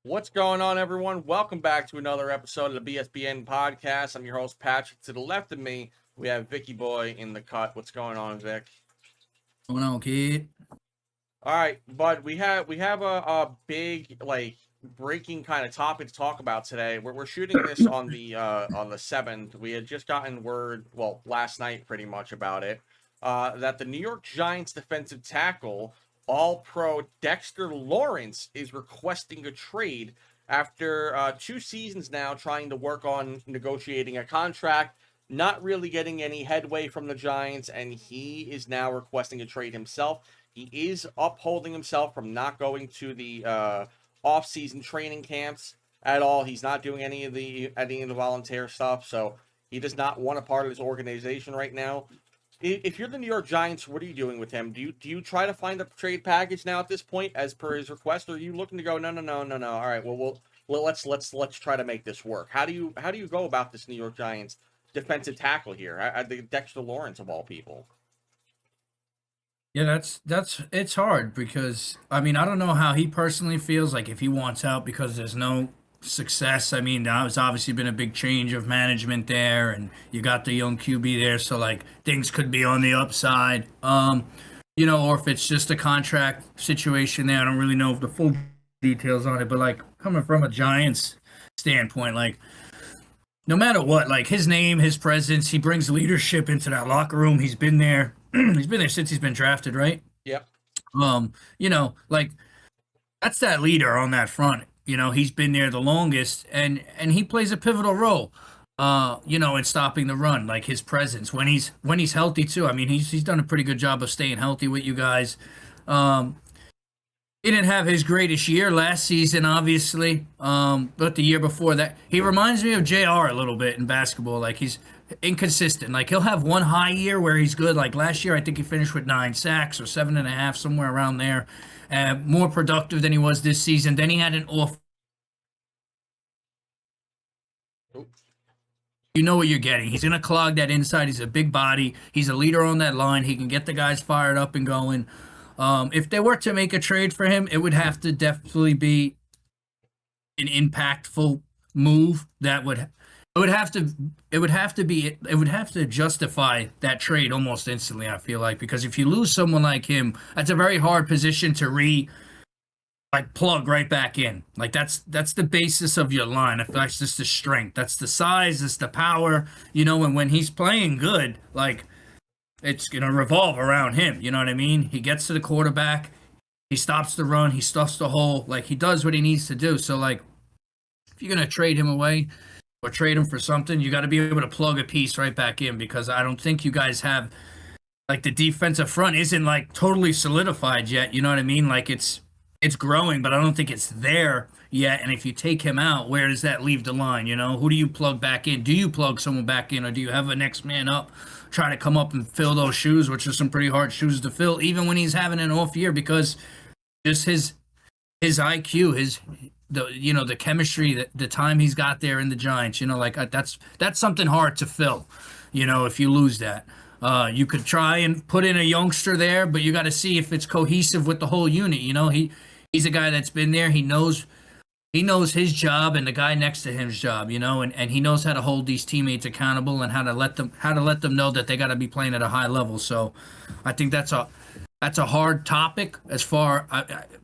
What's going on, everyone? Welcome back to another episode of the BSBN podcast. I'm your host, Patrick. To the left of me, we have Vicky Boy in the cut. What's going on, Vic? Going on, kid? All right, bud. We have a big breaking kind of topic to talk about today. We're shooting this on the 7th. We had just gotten word, well, last night pretty much about it, that the New York Giants defensive tackle All-Pro Dexter Lawrence is requesting a trade after 2 seasons now trying to work on negotiating a contract, not really getting any headway from the Giants, and he is now requesting a trade himself. He is upholding himself from not going to the off-season training camps at all. He's not doing any of the volunteer stuff, so he does not want a part of this organization right now. If you're the New York Giants, what are you doing with him? Do you try to find a trade package now at this point, as per his request, or are you looking to go no? All right, well let's try to make this work. How do you go about this New York Giants defensive tackle here? I think Dexter Lawrence of all people. Yeah, that's it's hard because I mean I don't know how he personally feels like if he wants out because there's no success. I mean, there's obviously been a big change of management there, and you got the young QB there, so like things could be on the upside. Or if it's just a contract situation there. I don't really know the full details on it, but like coming from a Giants standpoint, like no matter what, like his name, his presence, he brings leadership into that locker room. He's been there. He's been there since he's been drafted, right? Yep. Like that's that leader on that front. He's been there the longest, and he plays a pivotal role. In stopping the run, like his presence when he's healthy too. I mean, he's done a pretty good job of staying healthy with you guys. He didn't have his greatest year last season, obviously, but the year before that, he reminds me of JR a little bit in basketball. Like he's inconsistent. Like he'll have one high year where he's good. Like last year, I think he finished with 9 sacks or 7.5, somewhere around there. More productive than he was this season. Then he had an off. You know what you're getting. He's going to clog that inside. He's a big body. He's a leader on that line. He can get the guys fired up and going. If they were to make a trade for him, it would have to definitely be an impactful move that would have to justify that trade almost instantly, I feel like, because if you lose someone like him, that's a very hard position to plug right back in. Like that's the basis of your line. If that's just the strength, that's the size, that's the power, and when he's playing good, like it's gonna revolve around him. You know what I mean? He gets to the quarterback, he stops the run, he stuffs the hole, like he does what he needs to do. So like if you're gonna trade him away or trade him for something, you got to be able to plug a piece right back in, because I don't think you guys have, like, the defensive front isn't like totally solidified yet. You know what I mean? Like it's growing, but I don't think it's there yet. And if you take him out, where does that leave the line? Who do you plug back in? Do you plug someone back in, or do you have a next man up try to come up and fill those shoes, which are some pretty hard shoes to fill, even when he's having an off year, because just his IQ, the chemistry, the time he's got there in the Giants, that's something hard to fill, if you lose that. You could try and put in a youngster there, but you got to see if it's cohesive with the whole unit. He's a guy that's been there. He knows his job and the guy next to him's job, and he knows how to hold these teammates accountable and how to let them know that they got to be playing at a high level. So I think that's a hard topic. As far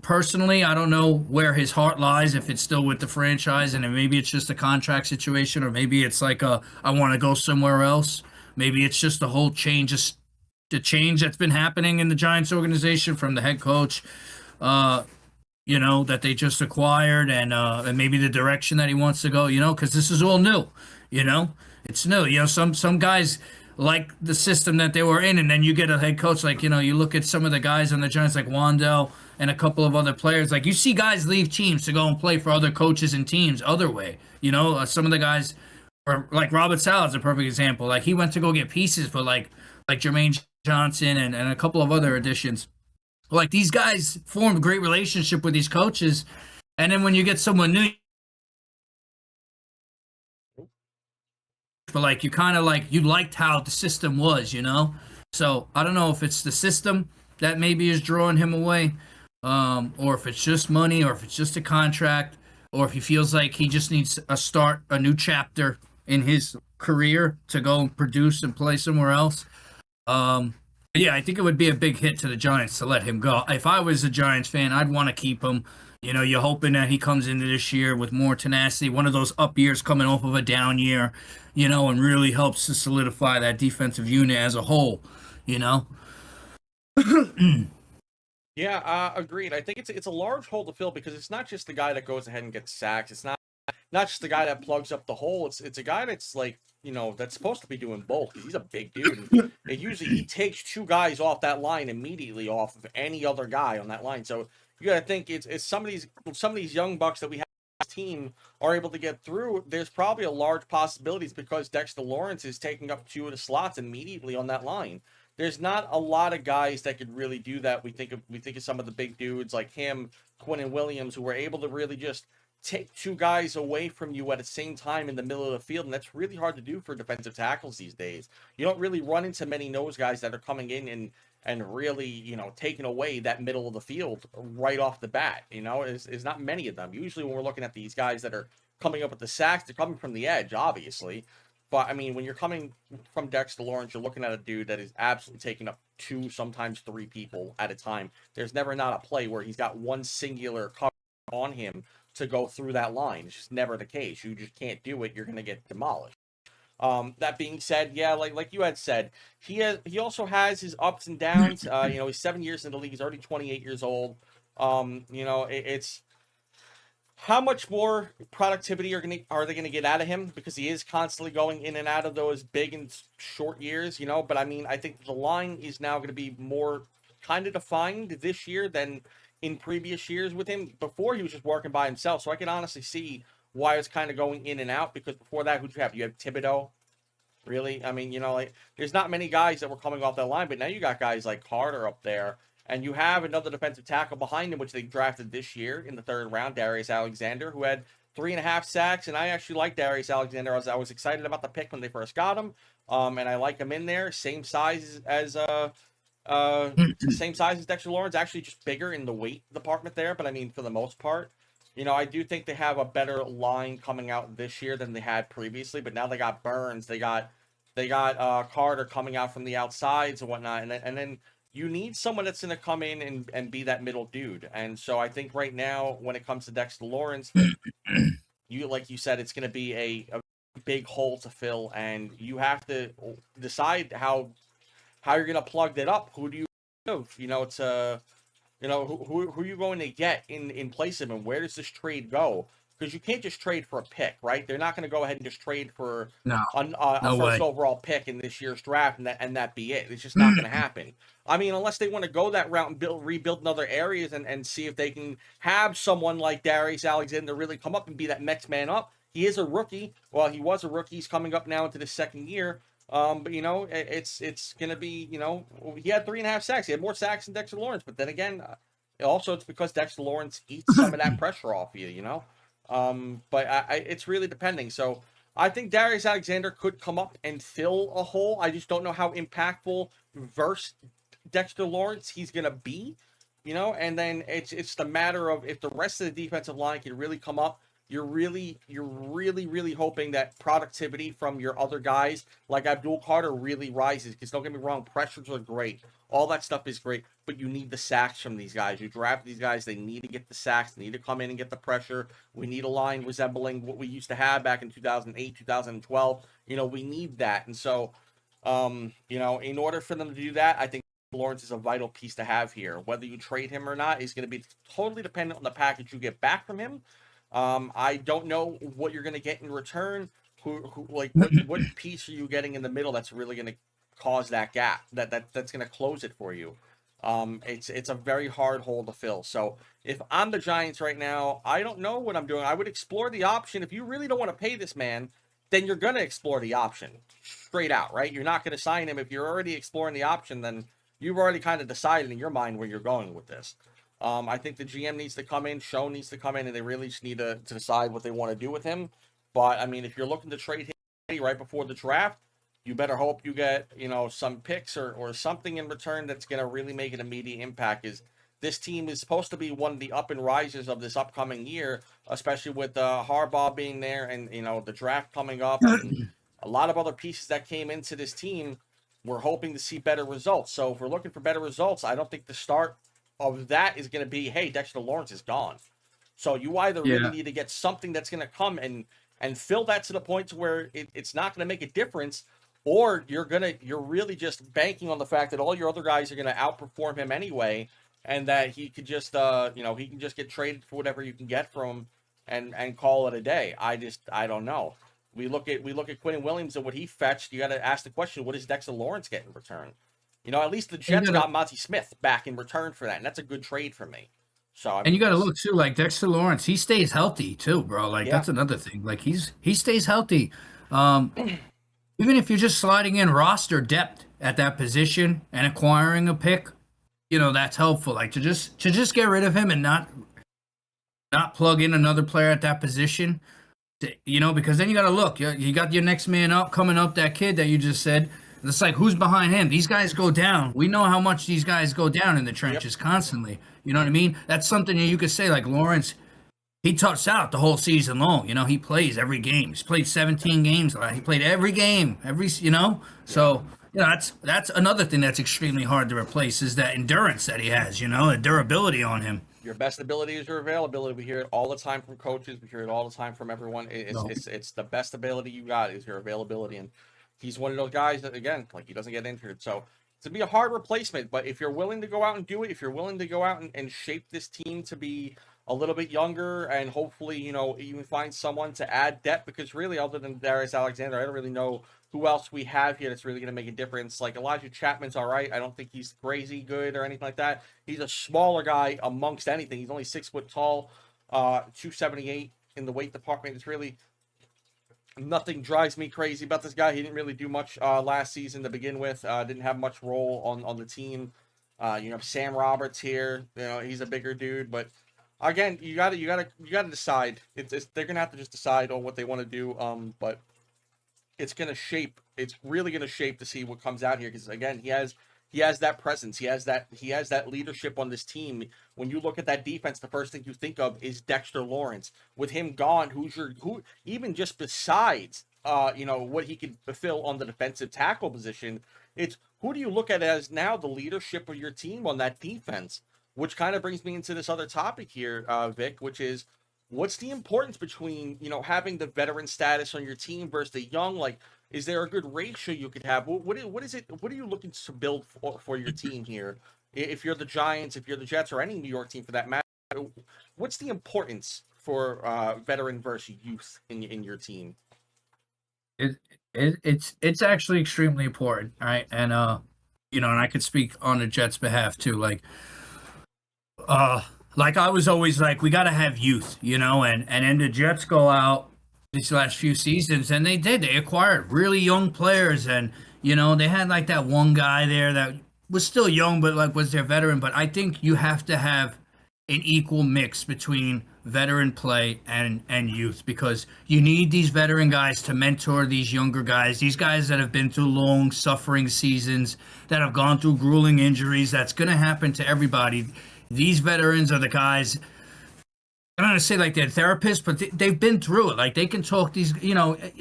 personally, I don't know where his heart lies, if it's still with the franchise, and maybe it's just a contract situation, or maybe it's like I want to go somewhere else. Maybe it's just the whole change that's been happening in the Giants organization from the head coach, that they just acquired, and maybe the direction that he wants to go, because this is all new, it's new. Some guys like the system that they were in, and then you get a head coach like, you look at some of the guys on the Giants like Wandell and a couple of other players, like you see guys leave teams to go and play for other coaches and teams other way. Some of the guys, or like Robert Sala's a perfect example. Like he went to go get pieces for like Jermaine Johnson and a couple of other additions. Like these guys formed a great relationship with these coaches, and then when you get someone new, but like you kind of like you liked how the system was, So I don't know if it's the system that maybe is drawing him away, or if it's just money, or if it's just a contract. or if he feels like he just needs a new chapter in his career to go and produce and play somewhere else. Um, yeah, I think it would be a big hit to the Giants to let him go. If I was a Giants fan, I'd want to keep him. You know, you're hoping that he comes into this year with more tenacity, one of those up years coming off of a down year, you know, and really helps to solidify that defensive unit as a whole, you know? Yeah, agreed. I think it's a large hole to fill because it's not just the guy that goes ahead and gets sacks. It's not just the guy that plugs up the hole. It's a guy that's like, that's supposed to be doing both because he's a big dude. And he takes two guys off that line immediately off of any other guy on that line. So you got to think it's some of these young bucks that we have on this team are able to get through. There's probably a large possibility it's because Dexter Lawrence is taking up two of the slots immediately on that line. There's not a lot of guys that could really do that. We think of some of the big dudes like him, Quinn Williams, who were able to really just take two guys away from you at the same time in the middle of the field, and that's really hard to do for defensive tackles these days. You don't really run into many nose guys that are coming in and really, taking away that middle of the field right off the bat. Is not many of them. Usually when we're looking at these guys that are coming up with the sacks, they're coming from the edge, obviously. But I mean, when you're coming from Dexter Lawrence, you're looking at a dude that is absolutely taking up two, sometimes three people at a time. There's never not a play where he's got one singular cover on him to go through that line. It's just never the case. You just can't do it. You're going to get demolished. That being said, yeah, like you had said, he also has his ups and downs. He's 7 years in the league. He's already 28 years old. It's how much more productivity are they gonna get out of him because he is constantly going in and out of those big and short years, But I mean, I think the line is now going to be more kind of defined this year than in previous years with him. Before he was just working by himself, so I can honestly see why it's kind of going in and out because before that, who'd you have? You have Thibodeau. Really? I mean, there's not many guys that were coming off that line, but now you got guys like Carter up there, and you have another defensive tackle behind him, which they drafted this year in the third round, Darius Alexander, who had 3.5 sacks, and I actually like Darius Alexander. I was excited about the pick when they first got him, and I like him in there. Same size as same size as Dexter Lawrence, actually just bigger in the weight department there, but I mean, for the most part. I do think they have a better line coming out this year than they had previously, but now they got Burns, they got Carter coming out from the outsides and whatnot, and then you need someone that's going to come in and be that middle dude. And so I think right now, when it comes to Dexter Lawrence, like you said, it's going to be a big hole to fill, and you have to decide how you're going to plug that up. Who do you have? Who are you going to get in place of him? Where does this trade go? Because you can't just trade for a pick, right? They're not going to go ahead and just trade for No, a no first way. overall pick in this year's draft and that be it. It's just not going to happen. I mean, unless they want to go that route and rebuild in other areas and see if they can have someone like Darius Alexander really come up and be that next man up. He is a rookie. Well, he was a rookie. He's coming up now into the second year. But it's gonna be, he had 3.5 sacks. He had more sacks than Dexter Lawrence. But then again, also it's because Dexter Lawrence eats some of that pressure off you. But it's really depending. So I think Darius Alexander could come up and fill a hole. I just don't know how impactful versus Dexter Lawrence he's gonna be. And then it's the matter of if the rest of the defensive line can really come up. You're really hoping that productivity from your other guys like Abdul Carter really rises. Because don't get me wrong, pressures are great. All that stuff is great, but you need the sacks from these guys. You draft these guys, they need to get the sacks, they need to come in and get the pressure. We need a line resembling what we used to have back in 2008, 2012. We need that. And so, in order for them to do that, I think Lawrence is a vital piece to have here. Whether you trade him or not is going to be totally dependent on the package you get back from him. I don't know what you're going to get in return. What piece are you getting in the middle that's really going to cause that gap that's going to close it for you? It's a very hard hole to fill. So if I'm the Giants right now, I don't know what I'm doing. I would explore the option. If you really don't want to pay this man, then you're going to explore the option straight out, right? You're not going to sign him. If you're already exploring the option, then you've already kind of decided in your mind where you're going with this. I think the GM needs to come in, Show needs to come in, and they really just need to decide what they want to do with him. But I mean, if you're looking to trade him right before the draft, you better hope you get some picks or something in return that's going to really make an immediate impact. Is this team is supposed to be one of the up and rises of this upcoming year, especially with Harbaugh being there and the draft coming up and a lot of other pieces that came into this team. We're hoping to see better results. So if we're looking for better results, I don't think the start of that is going to be, hey, Dexter Lawrence is gone. So you either really need to get something that's going to come and fill that to the point to where it's not going to make a difference, or you're really just banking on the fact that all your other guys are going to outperform him anyway, and that he could just he can just get traded for whatever you can get from him and call it a day. I don't know. We look at Quinnen Williams and what he fetched. You got to ask the question: what does Dexter Lawrence get in return? At least the Jets got Monty Smith back in return for that, and that's a good trade for me. So and you got to look too, like Dexter Lawrence, he stays healthy too, bro. Like that's another thing. Like he stays healthy. Even if you're just sliding in roster depth at that position and acquiring a pick, that's helpful. Like to just get rid of him and not plug in another player at that position. Because then you got to look. You got your next man up coming up. That kid that you just said. It's like, who's behind him? These guys go down. We know how much these guys go down in the trenches constantly. You know what I mean? That's something that you could say, like Lawrence, he touched out the whole season long. He plays every game. He's played 17 games. He played every game. So, that's another thing that's extremely hard to replace is that endurance that he has, the durability on him. Your best ability is your availability. We hear it all the time from coaches. We hear it all the time from everyone. It's the best ability you got is your availability. And he's one of those guys that, again, like he doesn't get injured. So it's going to be a hard replacement. But if you're willing to go out and do it, if you're willing to go out and shape this team to be a little bit younger and hopefully, even find someone to add depth, because really, other than Darius Alexander, I don't really know who else we have here that's really going to make a difference. Like Elijah Chapman's all right. I don't think he's crazy good or anything like that. He's a smaller guy amongst anything. He's only 6 foot tall, 278 in the weight department. It's really nothing drives me crazy about this guy. He didn't really do much last season to begin with. Didn't have much role on the team. Sam Roberts here. He's a bigger dude, but again, you gotta decide. They're gonna have to just decide on what they want to do. But it's really gonna shape to see what comes out here, because again, he has that presence. He has that leadership on this team. When you look at that defense, the first thing you think of is Dexter Lawrence. With him gone, who even just besides what he could fulfill on the defensive tackle position, it's who do you look at as now the leadership of your team on that defense? Which kind of brings me into this other topic here, Vic, which is what's the importance between, having the veteran status on your team versus the young? Like, is there a good ratio you could have? What is it? What are you looking to build for your team here? If you're the Giants, if you're the Jets, or any New York team for that matter, what's the importance for veteran versus youth in your team? It's actually extremely important, right? And and I could speak on the Jets' behalf too. Like I was always like, we got to have youth, and then the Jets go out these last few seasons, and they acquired really young players, and they had like that one guy there that was still young, but like was their veteran. But I think you have to have an equal mix between veteran play and youth, because you need these veteran guys to mentor these younger guys, these guys that have been through long suffering seasons, that have gone through grueling injuries. That's going to happen to everybody. These veterans are the guys, I don't want to say like they're therapists, but they've been through it. Like they can talk these,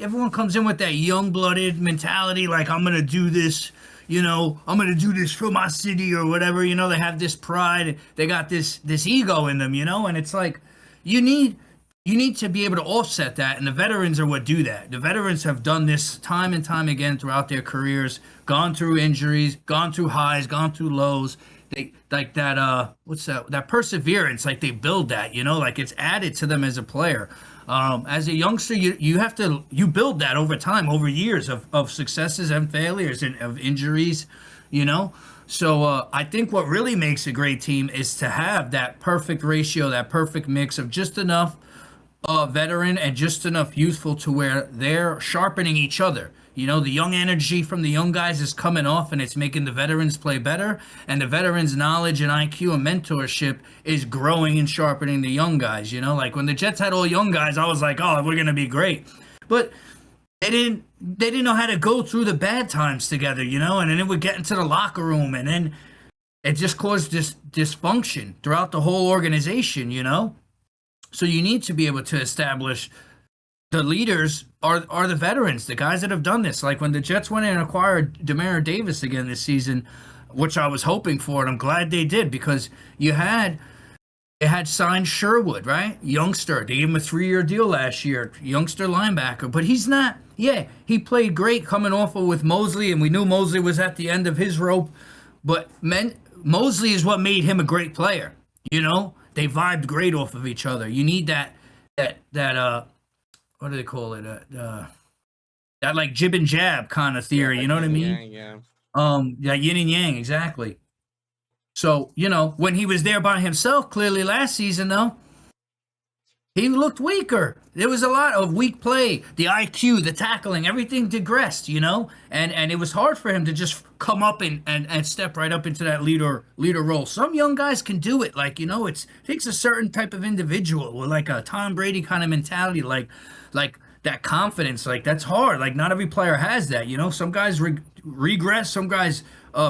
everyone comes in with that young-blooded mentality, like I'm going to do this, I'm going to do this for my city or whatever. They have this pride. They got this ego in them, and it's like you need to be able to offset that, and the veterans are what do that. The veterans have done this time and time again throughout their careers, gone through injuries, gone through highs, gone through lows. They like that that perseverance, like they build that, like it's added to them as a player. As a youngster, you build that over time, over years of successes and failures and of injuries, So I think what really makes a great team is to have that perfect ratio, that perfect mix of just enough veteran and just enough youthful to where they're sharpening each other. The young energy from the young guys is coming off, and it's making the veterans play better. And the veterans' knowledge and IQ and mentorship is growing and sharpening the young guys. Like when the Jets had all young guys, I was like, oh, we're gonna be great. But they didn't know how to go through the bad times together, And then it would get into the locker room, and then it just caused this dysfunction throughout the whole organization, you know? So you need to be able to establish the leaders are the veterans, the guys that have done this. Like when the Jets went in and acquired Demario Davis again this season, which I was hoping for, and I'm glad they did because they had signed Sherwood, right? Youngster. They gave him a 3-year deal last year, youngster linebacker. But he's not, yeah, he played great coming off of with Mosley, and we knew Mosley was at the end of his rope. But Mosley is what made him a great player. You know, they vibed great off of each other. You need that what do they call it? That like jib and jab kind of theory. Yeah, You know what I mean? yeah. Yeah, yin and yang, exactly. So, you know, when he was there by himself, clearly last season, though, he looked weaker. There was a lot of weak play, the IQ, the tackling, everything digressed, you know, and it was hard for him to just come up and step right up into that leader role. Some young guys can do it, like, you know, it takes a certain type of individual with like a Tom Brady kind of mentality, like that confidence, like that's hard. Like not every player has that, you know. Some guys regress, some guys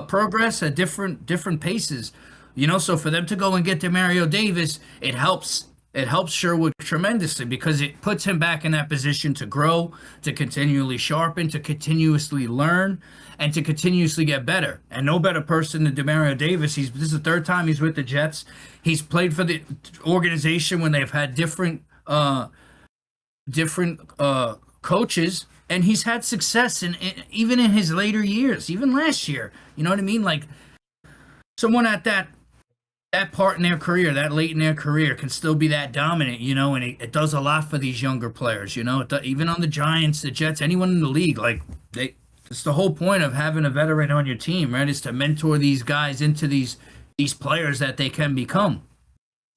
progress at different paces, you know. So for them to go and get Demario Davis, it helps Sherwood tremendously because it puts him back in that position to grow, to continually sharpen, to continuously learn, and to continuously get better. And no better person than Demario Davis. This is the third time he's with the Jets. He's played for the organization when they've had different coaches, and he's had success even in his later years, even last year. You know what I mean? Like someone at that part in their career, that late in their career, can still be that dominant, you know, and it does a lot for these younger players, you know. Even on the Giants, the Jets, anyone in the league, like it's the whole point of having a veteran on your team, right? Is to mentor these guys into these players that they can become.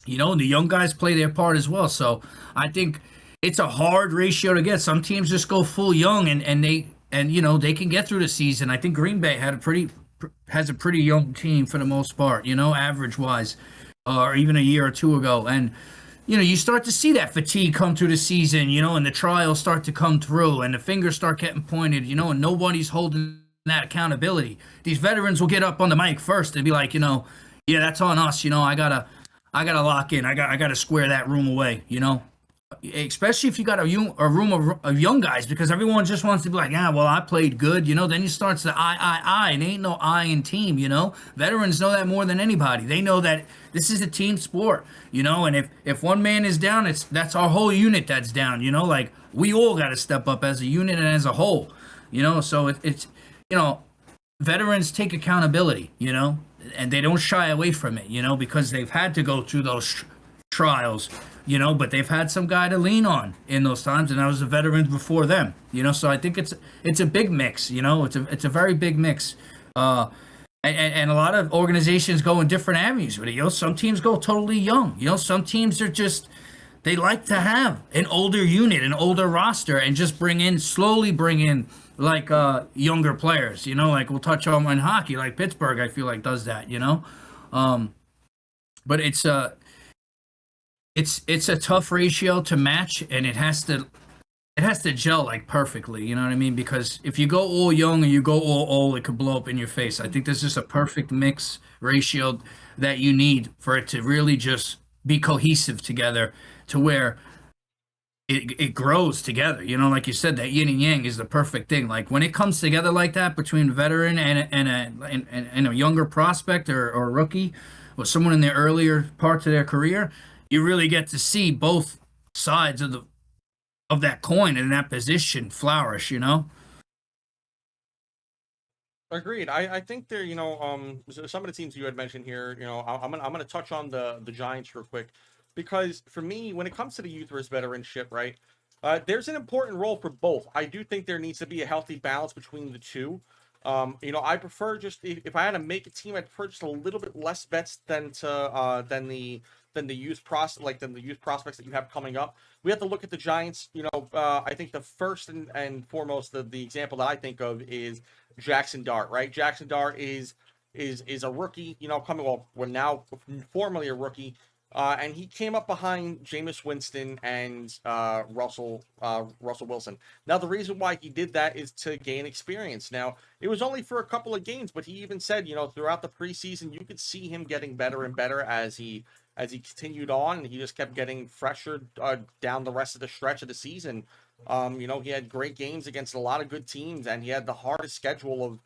You know, and the young guys play their part as well. So I think it's a hard ratio to get. Some teams just go full young and you know, they can get through the season. I think Green Bay has a pretty young team for the most part, you know, average wise, or even a year or two ago. And, you know, you start to see that fatigue come through the season, you know, and the trials start to come through and the fingers start getting pointed, you know, and nobody's holding that accountability. These veterans will get up on the mic first and be like, you know, yeah, that's on us. You know, I gotta lock in. I gotta square that room away, you know. Especially if you got a room of young guys, because everyone just wants to be like, yeah, well, I played good, you know. Then you starts the I, and ain't no I in team, you know. Veterans know that more than anybody. They know that this is a team sport, you know. And if one man is down, that's our whole unit that's down, you know. Like we all got to step up as a unit and as a whole, you know. So it's you know, veterans take accountability, you know, and they don't shy away from it, you know, because they've had to go through those trials, you know, but they've had some guy to lean on in those times, and I was a veteran before them, you know. So I think it's a big mix, you know. It's a very big mix, and a lot of organizations go in different avenues with it. You know, some teams go totally young. You know, some teams are just they like to have an older unit, an older roster, and just slowly bring in like younger players. You know, like we'll touch on in hockey, like Pittsburgh, I feel like does that. You know, but it's a tough ratio to match, and it has to gel like perfectly. You know what I mean? Because if you go all young and you go all old, it could blow up in your face. I think there's just a perfect mix ratio that you need for it to really just be cohesive together, to where it grows together. You know, like you said, that yin and yang is the perfect thing. Like when it comes together like that between a veteran and a younger prospect or rookie, or someone in their earlier parts of their career, you really get to see both sides of that coin in that position flourish, you know? Agreed. I think there, you know, so some of the teams you had mentioned here, you know, I'm gonna touch on the Giants real quick, because for me, when it comes to the youth versus veteranship, right, there's an important role for both. I do think there needs to be a healthy balance between the two. You know, I prefer just if I had to make a team, I prefer just a little bit less vets than the youth prospects that you have coming up. We have to look at the Giants. You know, I think the first and foremost, the example that I think of is Jackson Dart, right? Jackson Dart is a rookie, you know, we're now formerly a rookie. And he came up behind Jameis Winston and Russell Wilson. Now, the reason why he did that is to gain experience. Now, it was only for a couple of games, but he even said, throughout the preseason, you could see him getting better and better as he continued on, and he just kept getting fresher down the rest of the stretch of the season. He had great games against a lot of good teams, and he had the hardest schedule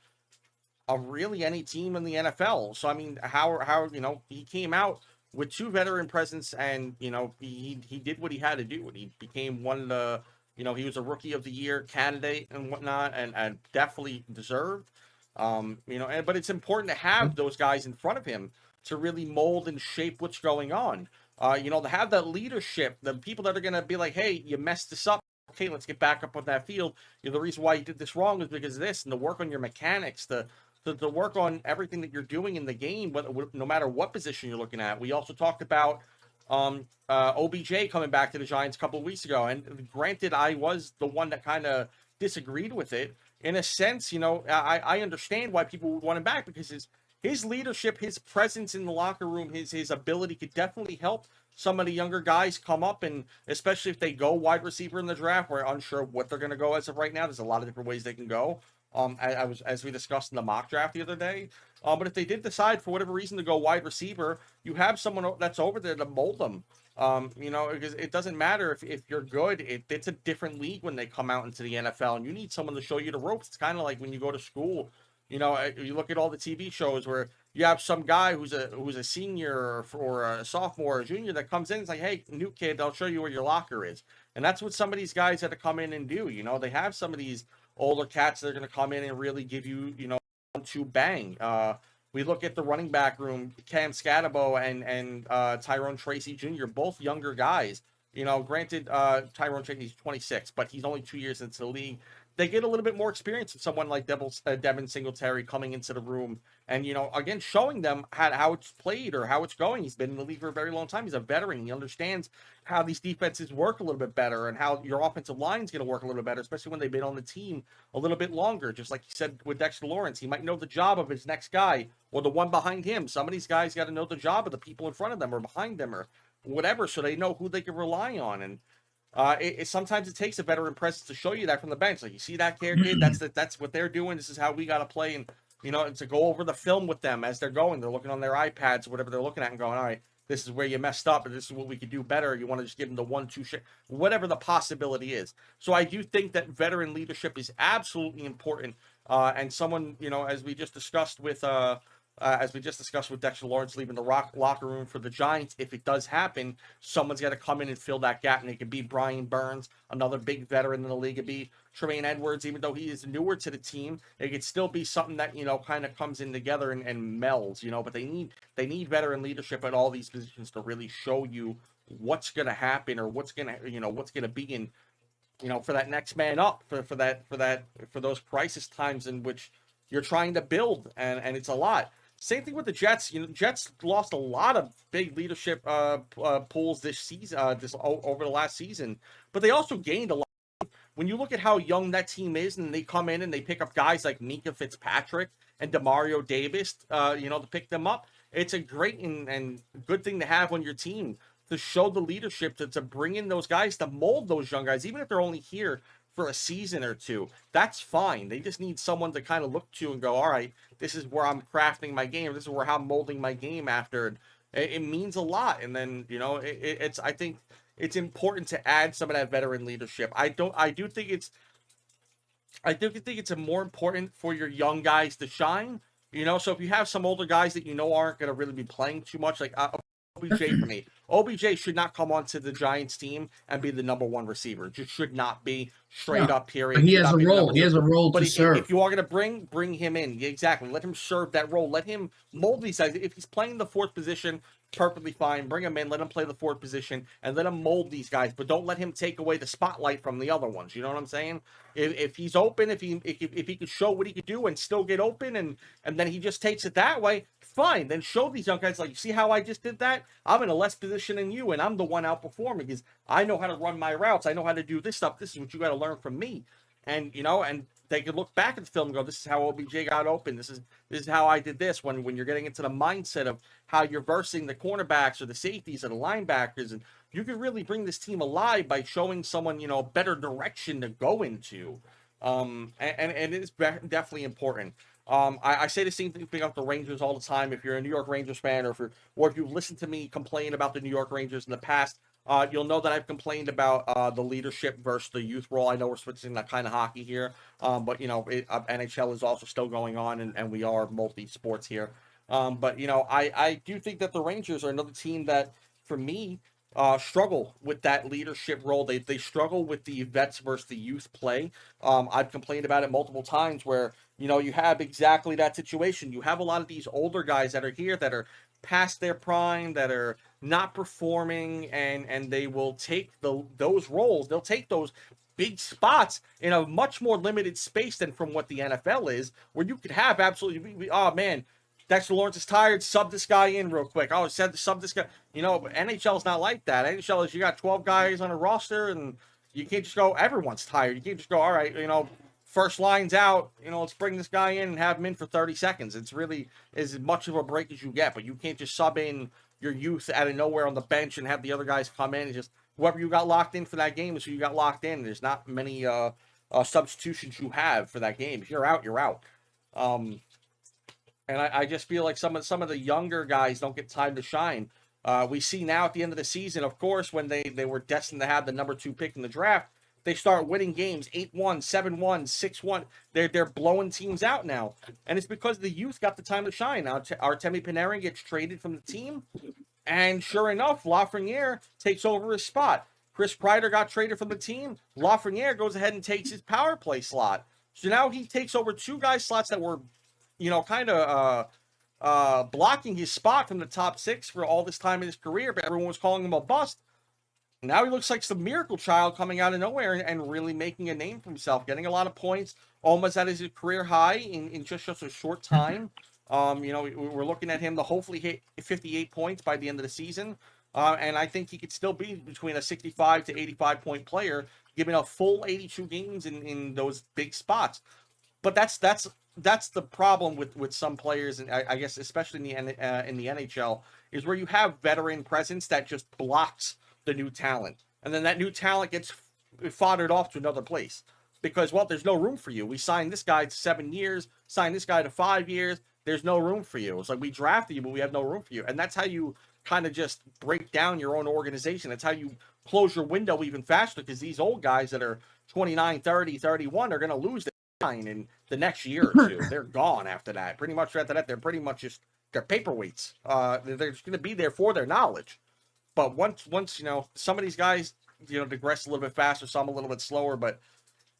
of really any team in the NFL. So I mean, how he came out with two veteran presence, and he did what he had to do, and he became one of the he was a rookie of the year candidate and whatnot, and definitely deserved. But it's important to have those guys in front of him to really mold and shape what's going on. To have that leadership, the people that are going to be like, hey, you messed this up. Okay, let's get back up on that field. The reason why you did this wrong is because of this, and to work on your mechanics, to work on everything that you're doing in the game, no matter what position you're looking at. We also talked about OBJ coming back to the Giants a couple of weeks ago, and granted, I was the one that kind of disagreed with it. In a sense, I understand why people would want him back, because his leadership, his presence in the locker room, his ability could definitely help some of the younger guys come up, and especially if they go wide receiver in the draft. We're unsure what they're going to go as of right now. There's a lot of different ways they can go. As we discussed in the mock draft the other day. But if they did decide for whatever reason to go wide receiver, you have someone that's over there to mold them. Because it doesn't matter if you're good. It's a different league when they come out into the NFL, and you need someone to show you the ropes. It's kind of like when you go to school. You look at all the TV shows where you have some guy who's a senior or a sophomore or a junior that comes in. It's like, hey, new kid, I'll show you where your locker is. And that's what some of these guys had to come in and do. They have some of these older cats that are going to come in and really give you, 1-2 bang. We look at the running back room, Cam Scatabo and Tyrone Tracy Jr., both younger guys. Granted, Tyrone Tracy's 26, but he's only 2 years into the league. They get a little bit more experience with someone like Devin Singletary coming into the room and, again, showing them how it's played or how it's going. He's been in the league for a very long time. He's a veteran. He understands how these defenses work a little bit better and how your offensive line is going to work a little bit better, especially when they've been on the team a little bit longer. Just like you said with Dexter Lawrence, he might know the job of his next guy or the one behind him. Some of these guys got to know the job of the people in front of them or behind them or whatever, so they know who they can rely on. And sometimes it takes a veteran presence to show you that from the bench. Like, you see that kid, that's what they're doing. This is how we got to play, and to go over the film with them as they're going. They're looking on their iPads or whatever they're looking at and going, all right, this is where you messed up, and this is what we could do better. You want to just give them the 1-2 shit, whatever the possibility is. So I do think that veteran leadership is absolutely important. And someone, as we just discussed with Dexter Lawrence leaving the locker room for the Giants, if it does happen, someone's got to come in and fill that gap, and it could be Brian Burns, another big veteran in the league. It could be Tremaine Edwards, even though he is newer to the team. It could still be something that kind of comes in together and melds. But they need veteran leadership at all these positions to really show you what's going to happen or what's going to be in. For that next man up, for those crisis times in which you're trying to build, and it's a lot. Same thing with the Jets. Jets lost a lot of big leadership pools this season, over the last season, but they also gained a lot. When you look at how young that team is, and they come in and they pick up guys like Minka Fitzpatrick and Demario Davis, to pick them up, it's a great and good thing to have on your team to show the leadership to bring in those guys, to mold those young guys, even if they're only here for a season or two. That's fine. They just need someone to kind of look to and go, all right, this is where I'm crafting my game. This is where I'm molding my game after. It means a lot. And then, I think it's important to add some of that veteran leadership. I do think it's more important for your young guys to shine. So if you have some older guys that aren't going to really be playing too much, like OBJ for me. OBJ should not come onto the Giants team and be the number one receiver. Just should not be, straight up, period. But he has a role. He has a role to serve. If you are going to bring him in, exactly. Let him serve that role. Let him mold these guys. If he's playing the fourth position, perfectly fine. Bring him in. Let him play the fourth position and let him mold these guys. But don't let him take away the spotlight from the other ones. You know what I'm saying? If he's open, if he could show what he could do and still get open, and then he just takes it that way, fine. Then show these young guys, like, you see how I just did that? I'm in a less position than you, and I'm the one outperforming because I know how to run my routes. I know how to do this stuff. This is what you got to learn from me. And, and they could look back at the film and go, this is how OBJ got open. This is how I did this. When you're getting into the mindset of how you're versing the cornerbacks or the safeties or the linebackers, and you can really bring this team alive by showing someone, you know, a better direction to go into. And it is definitely important. I say the same thing about the Rangers all the time. If you're a New York Rangers fan, or if you've listened to me complain about the New York Rangers in the past, you'll know that I've complained about the leadership versus the youth role. I know we're switching that kind of hockey here, but you know, NHL is also still going on, and we are multi-sports here. But you know, I do think that the Rangers are another team that, for me, struggle with that leadership role. They struggle with the vets versus the youth play. I've complained about it multiple times where, you know, you have exactly that situation. You have a lot of these older guys that are here that are past their prime, that are not performing, and they will take those roles. They'll take those big spots in a much more limited space than from what the NFL is, where you could have absolutely, oh man, Dexter Lawrence is tired, sub this guy in real quick. Oh, sub this guy. You know, NHL is not like that. NHL is, you got 12 guys on a roster, and you can't just go, everyone's tired. You can't just go, all right, you know, first line's out, you know, let's bring this guy in and have him in for 30 seconds. It's really as much of a break as you get, but you can't just sub in your youth out of nowhere on the bench and have the other guys come in. It's just whoever you got locked in for that game is who you got locked in. There's not many substitutions you have for that game. If you're out, you're out. And I just feel like some of the younger guys don't get time to shine. We see now at the end of the season, of course, when they were destined to have the number 2 pick in the draft, they start winning games 8-1, 7-1, 6-1. They're blowing teams out now. And it's because the youth got the time to shine. Now, Artemi Panarin gets traded from the team, and sure enough, Lafreniere takes over his spot. Chris Kreider got traded from the team. Lafreniere goes ahead and takes his power play slot. So now he takes over 2 guys' slots that were, you know, kind of blocking his spot from the top 6 for all this time in his career, but everyone was calling him a bust. Now he looks like some miracle child coming out of nowhere and really making a name for himself, getting a lot of points, almost at his career high in just a short time. You know, we're looking at him to hopefully hit 58 points by the end of the season. And I think he could still be between a 65 to 85 point player, giving a full 82 games in those big spots. But that's the problem with some players, and I guess especially in the NHL, is where you have veteran presence that just blocks the new talent, and then that new talent gets foddered off to another place because, well, there's no room for you. We signed this guy to 7 years, signed this guy to 5 years. There's no room for you. It's like we drafted you, but we have no room for you, and that's how you kind of just break down your own organization. That's how you close your window even faster, because these old guys that are 29, 30, 31 are going to lose in the next year or two. They're gone after that. Pretty much after that, they're pretty much just, they're paperweights. They're just going to be there for their knowledge. But once you know, some of these guys, you know, digress a little bit faster, some a little bit slower. But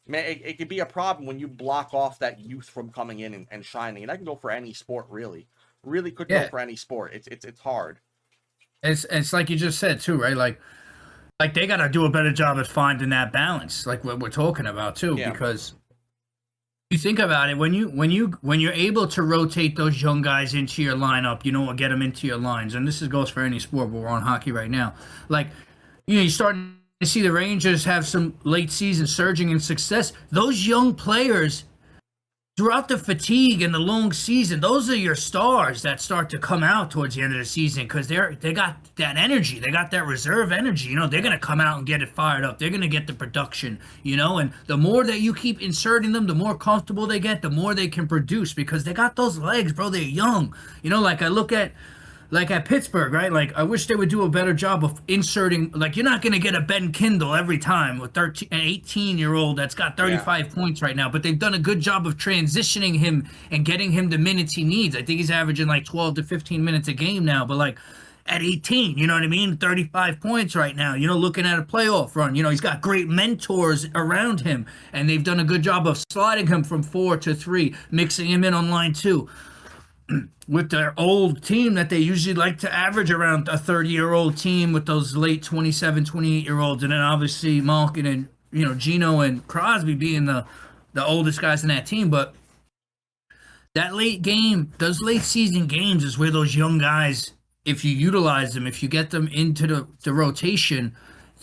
man, it could be a problem when you block off that youth from coming in and shining. And that can go for any sport, really. Really could go for any sport. It's hard. It's like you just said too, right? Like they got to do a better job of finding that balance, like what we're talking about too, because you think about it, when you're able to rotate those young guys into your lineup, you know, or get them into your lines, and goes for any sport, but we're on hockey right now. Like, you know, you're starting to see the Rangers have some late season surging in success. Those young players, throughout the fatigue and the long season, those are your stars that start to come out towards the end of the season, because they got that energy, they got that reserve energy. You know, they're gonna come out and get it fired up. They're gonna get the production. You know, and the more that you keep inserting them, the more comfortable they get, the more they can produce, because they got those legs, bro. They're young. You know, like I look at. Like at Pittsburgh, right? Like, I wish they would do a better job of inserting. Like, you're not going to get a Ben Kindle every time with an 18-year-old that's got 35 points right now. But they've done a good job of transitioning him and getting him the minutes he needs. I think he's averaging like 12 to 15 minutes a game now. But like at 18, you know what I mean? 35 points right now. You know, looking at a playoff run. You know, he's got great mentors around him. And they've done a good job of sliding him from 4 to 3, mixing him in on line 2. With their old team that they usually like to average around a 30-year-old team with those late 27, 28-year-olds. And then obviously Malkin and, you know, Gino and Crosby being the oldest guys in that team. But that late game, those late season games is where those young guys, if you utilize them, if you get them into the rotation,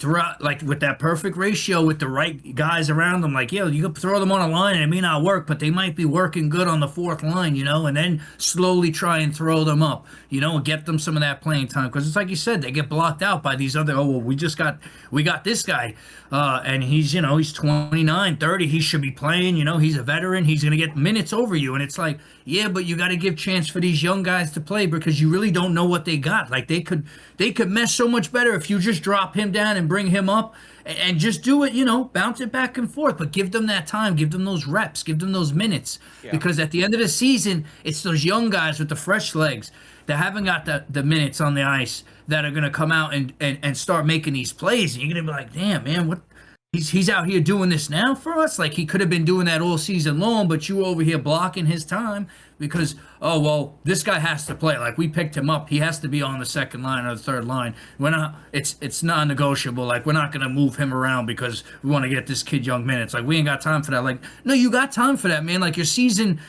throughout, like with that perfect ratio with the right guys around them. Like, yeah, you could throw them on a line and it may not work, but they might be working good on the fourth line, and then slowly try and throw them up, and get them some of that playing time. Because it's like you said, they get blocked out by these other, oh, well, we got this guy, and he's 29, 30. He should be playing, he's a veteran. He's going to get minutes over you. And it's like, yeah, but you got to give chance for these young guys to play because you really don't know what they got. Like they could mesh so much better if you just drop him down and bring him up and just do it, bounce it back and forth, but give them that time, give them those reps, give them those minutes. Yeah. Because at the end of the season, it's those young guys with the fresh legs that haven't got the minutes on the ice that are going to come out and start making these plays. And you're going to be like, damn, man, what? He's out here doing this now for us. Like he could have been doing that all season long, but you over here blocking his time because, oh, well, this guy has to play. Like we picked him up. He has to be on the second line or the third line. We're not, it's non-negotiable. Like we're not going to move him around because we want to get this kid young minutes. Like we ain't got time for that. Like, no, you got time for that, man. Like your season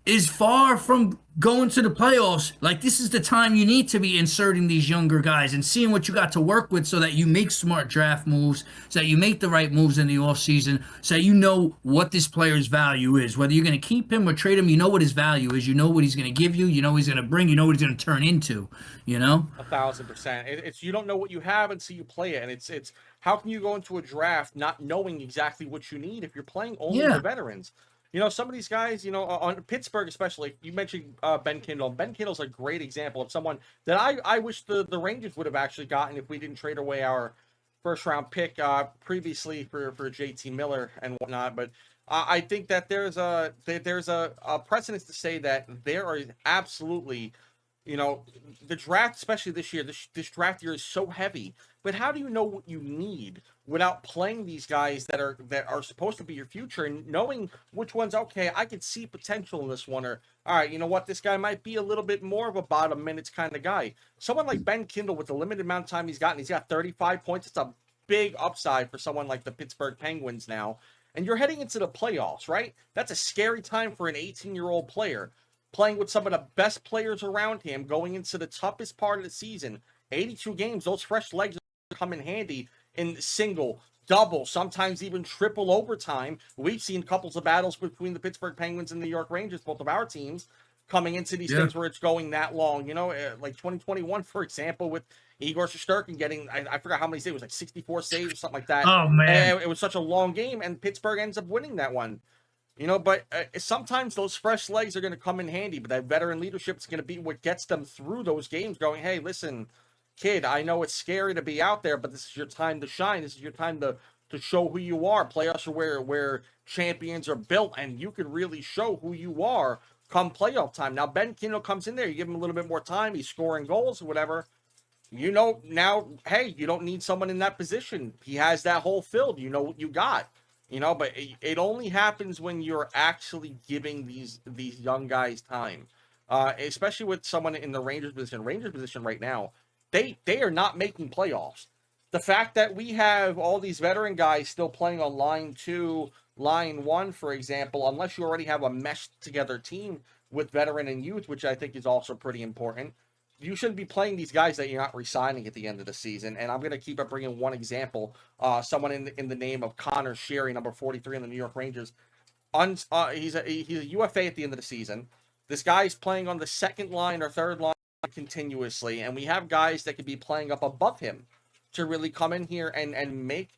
is far from going to the playoffs. Like this is the time you need to be inserting these younger guys and seeing what you got to work with so that you make smart draft moves, so that you make the right moves in the offseason, so that you know what this player's value is. Whether you're going to keep him or trade him, you know what his value is. You know what he's going to give you. You know what he's going to bring. You know what he's going to turn into, 1,000%. It's you don't know what you have until you play it. And it's how can you go into a draft not knowing exactly what you need if you're playing only the veterans? Some of these guys, on Pittsburgh especially, you mentioned Ben Kindle. Ben Kindle's a great example of someone that I wish the Rangers would have actually gotten if we didn't trade away our first-round pick previously for JT Miller and whatnot. But I think that there's a precedence to say that there are absolutely, the draft, especially this year, this draft year is so heavy. But how do you know what you need without playing these guys that are supposed to be your future and knowing which ones, okay, I could see potential in this one, or all right, you know what, this guy might be a little bit more of a bottom minutes kind of guy. Someone like Ben Kindle with the limited amount of time he's got 35 points. It's a big upside for someone like the Pittsburgh Penguins now. And you're heading into the playoffs, right? That's a scary time for an 18-year-old player playing with some of the best players around him going into the toughest part of the season. 82 games, those fresh legs come in handy in single, double, sometimes even triple overtime. We've seen couples of battles between the Pittsburgh Penguins and the New York Rangers, both of our teams, coming into these things where it's going that long. Like 2021, for example, with Igor Shesterkin getting, I forgot how many saves, it was like 64 saves or something like that. Oh, man. And it was such a long game, and Pittsburgh ends up winning that one. But sometimes those fresh legs are going to come in handy, but that veteran leadership is going to be what gets them through those games going, hey, listen, kid, I know it's scary to be out there, but this is your time to shine. This is your time to show who you are. Playoffs are where champions are built, and you can really show who you are come playoff time. Now, Ben Kindle comes in there. You give him a little bit more time. He's scoring goals or whatever. Now, hey, you don't need someone in that position. He has that hole filled. You know what you got. But it only happens when you're actually giving these young guys time, especially with someone in the Rangers position right now. They are not making playoffs. The fact that we have all these veteran guys still playing on line 2, line 1, for example, unless you already have a meshed together team with veteran and youth, which I think is also pretty important, you shouldn't be playing these guys that you're not re-signing at the end of the season. And I'm going to keep up bringing one example. Someone in the name of Connor Sherry, number 43 on the New York Rangers. He's a UFA at the end of the season. This guy's playing on the second line or third line continuously, and we have guys that could be playing up above him to really come in here and make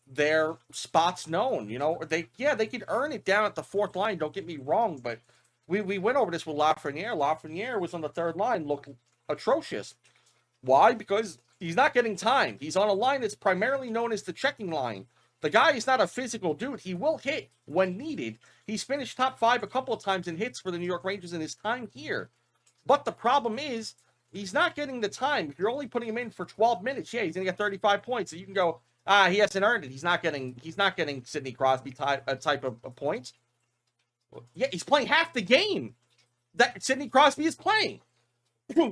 their spots known. They could earn it down at the fourth line, don't get me wrong, but we went over this with Lafreniere. Lafreniere was on the third line, looked atrocious. Why? Because he's not getting time. He's on a line that's primarily known as the checking line. The guy is not a physical dude. He will hit when needed. He's finished top 5 a couple of times in hits for the New York Rangers in his time here. But the problem is, he's not getting the time. If you're only putting him in for 12 minutes, he's going to get 35 points. So you can go, he hasn't earned it. He's not getting Sidney Crosby type of points. Yeah, he's playing half the game that Sidney Crosby is playing.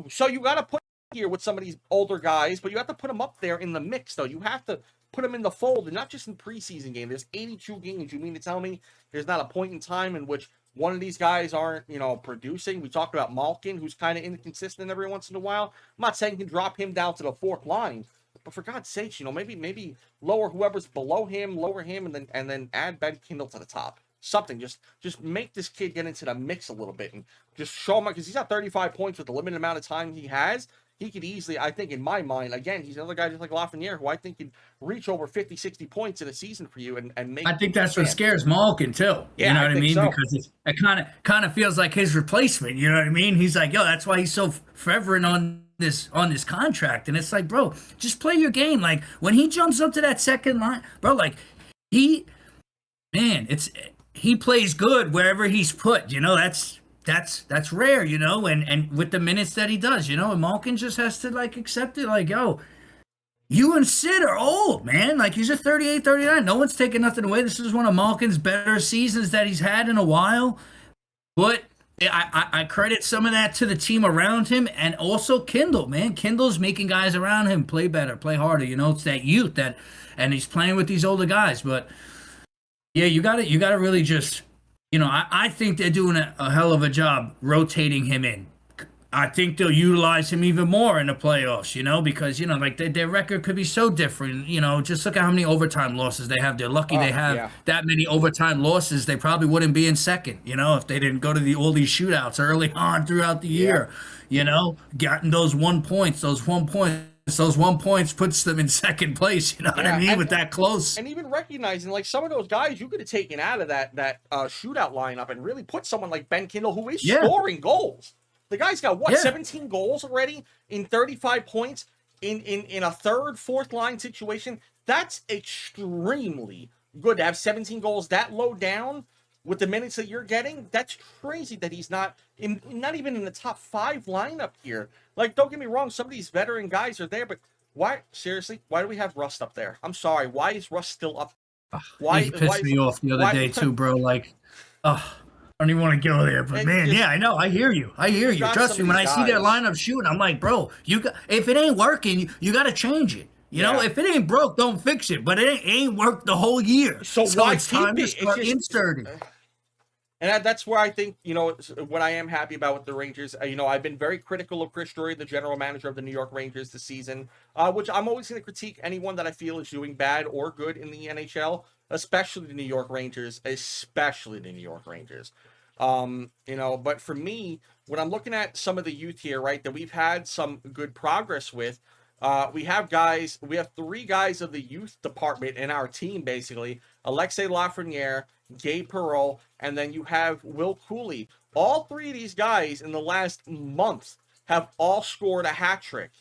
So you got to put him here with some of these older guys, but you have to put him up there in the mix, though. You have to put him in the fold, and not just in preseason game. There's 82 games. You mean to tell me there's not a point in time in which one of these guys aren't, producing? We talked about Malkin, who's kind of inconsistent every once in a while. I'm not saying you can drop him down to the fourth line, But for God's sakes, maybe lower whoever's below him, lower him, and then add Ben Kindle to the top. Something. Just make this kid get into the mix a little bit and just show him, because he's got 35 points with the limited amount of time he has. He could easily, I think, in my mind, again, he's another guy just like Lafreniere, who I think could reach over 50, 60 points in a season for you and make I think you a that's what fan. scares Malkin too. You Yeah, know I what I think mean? so. Because it kind of feels like his replacement. You know what I mean? He's like, yo, that's why he's so fervent on this contract. And it's like, bro, just play your game. Like when he jumps up to that second line, bro, like he, man, he plays good wherever he's put. You know, that's rare. You know, and with the minutes that he does, you know, and Malkin just has to like accept it. Like, yo, you and Sid are old, man. Like, he's a 38, 39. No one's taking nothing away. This is one of Malkin's better seasons that he's had in a while. But I credit some of that to the team around him and also Kindle, man. Kindle's making guys around him play better, play harder. You know, it's that youth and he's playing with these older guys. But yeah, you gotta really just, you know, I think they're doing a hell of a job rotating him in. I think they'll utilize him even more in the playoffs, you know, because, you know, like their record could be so different. You know, just look at how many overtime losses they have. They're lucky they Oh, have yeah. that many overtime losses. They probably wouldn't be in second, you know, if they didn't go to all these shootouts early on throughout the year, you know, gotten those 1 points, those 1 points puts them in second place. You know what I mean? With that close. And even recognizing, like, some of those guys you could have taken out of that shootout lineup and really put someone like Ben Kindle, who is Yeah. scoring goals. The guy's got, what, Yeah. 17 goals already in 35 points in a third, fourth line situation? That's extremely good to have 17 goals that low down with the minutes that you're getting. That's crazy that he's not even in the top 5 lineup here. Like, don't get me wrong, some of these veteran guys are there, but why, seriously, why do we have Rust up there? I'm sorry, why is Rust still up? He pissed me off the other day too, bro. Like, oh, I don't even want to go there, but man, yeah, I know. I hear you. Trust me. When I see that lineup shooting, I'm like, bro, if it ain't working, you got to change it. You know, if it ain't broke, don't fix it. But it ain't worked the whole year. So why it's time keep to it? start inserting. And that's where I think, you know, what I am happy about with the Rangers. You know, I've been very critical of Chris Drury, the general manager of the New York Rangers this season, which I'm always going to critique anyone that I feel is doing bad or good in the NHL, especially the New York Rangers, You know, but for me, when I'm looking at some of the youth here, right, that we've had some good progress with, we have 3 guys of the youth department in our team, basically. Alexei Lafreniere, Gabe Perreault, and then you have Will Cooley. All 3 of these guys in the last month have all scored a hat trick.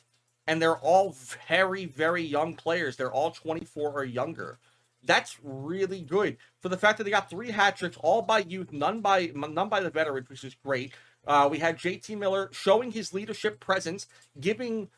And they're all very, very young players. They're all 24 or younger. That's really good for the fact that they got 3 hat tricks, all by youth, none by the veterans, which is great. We had JT Miller showing his leadership presence, giving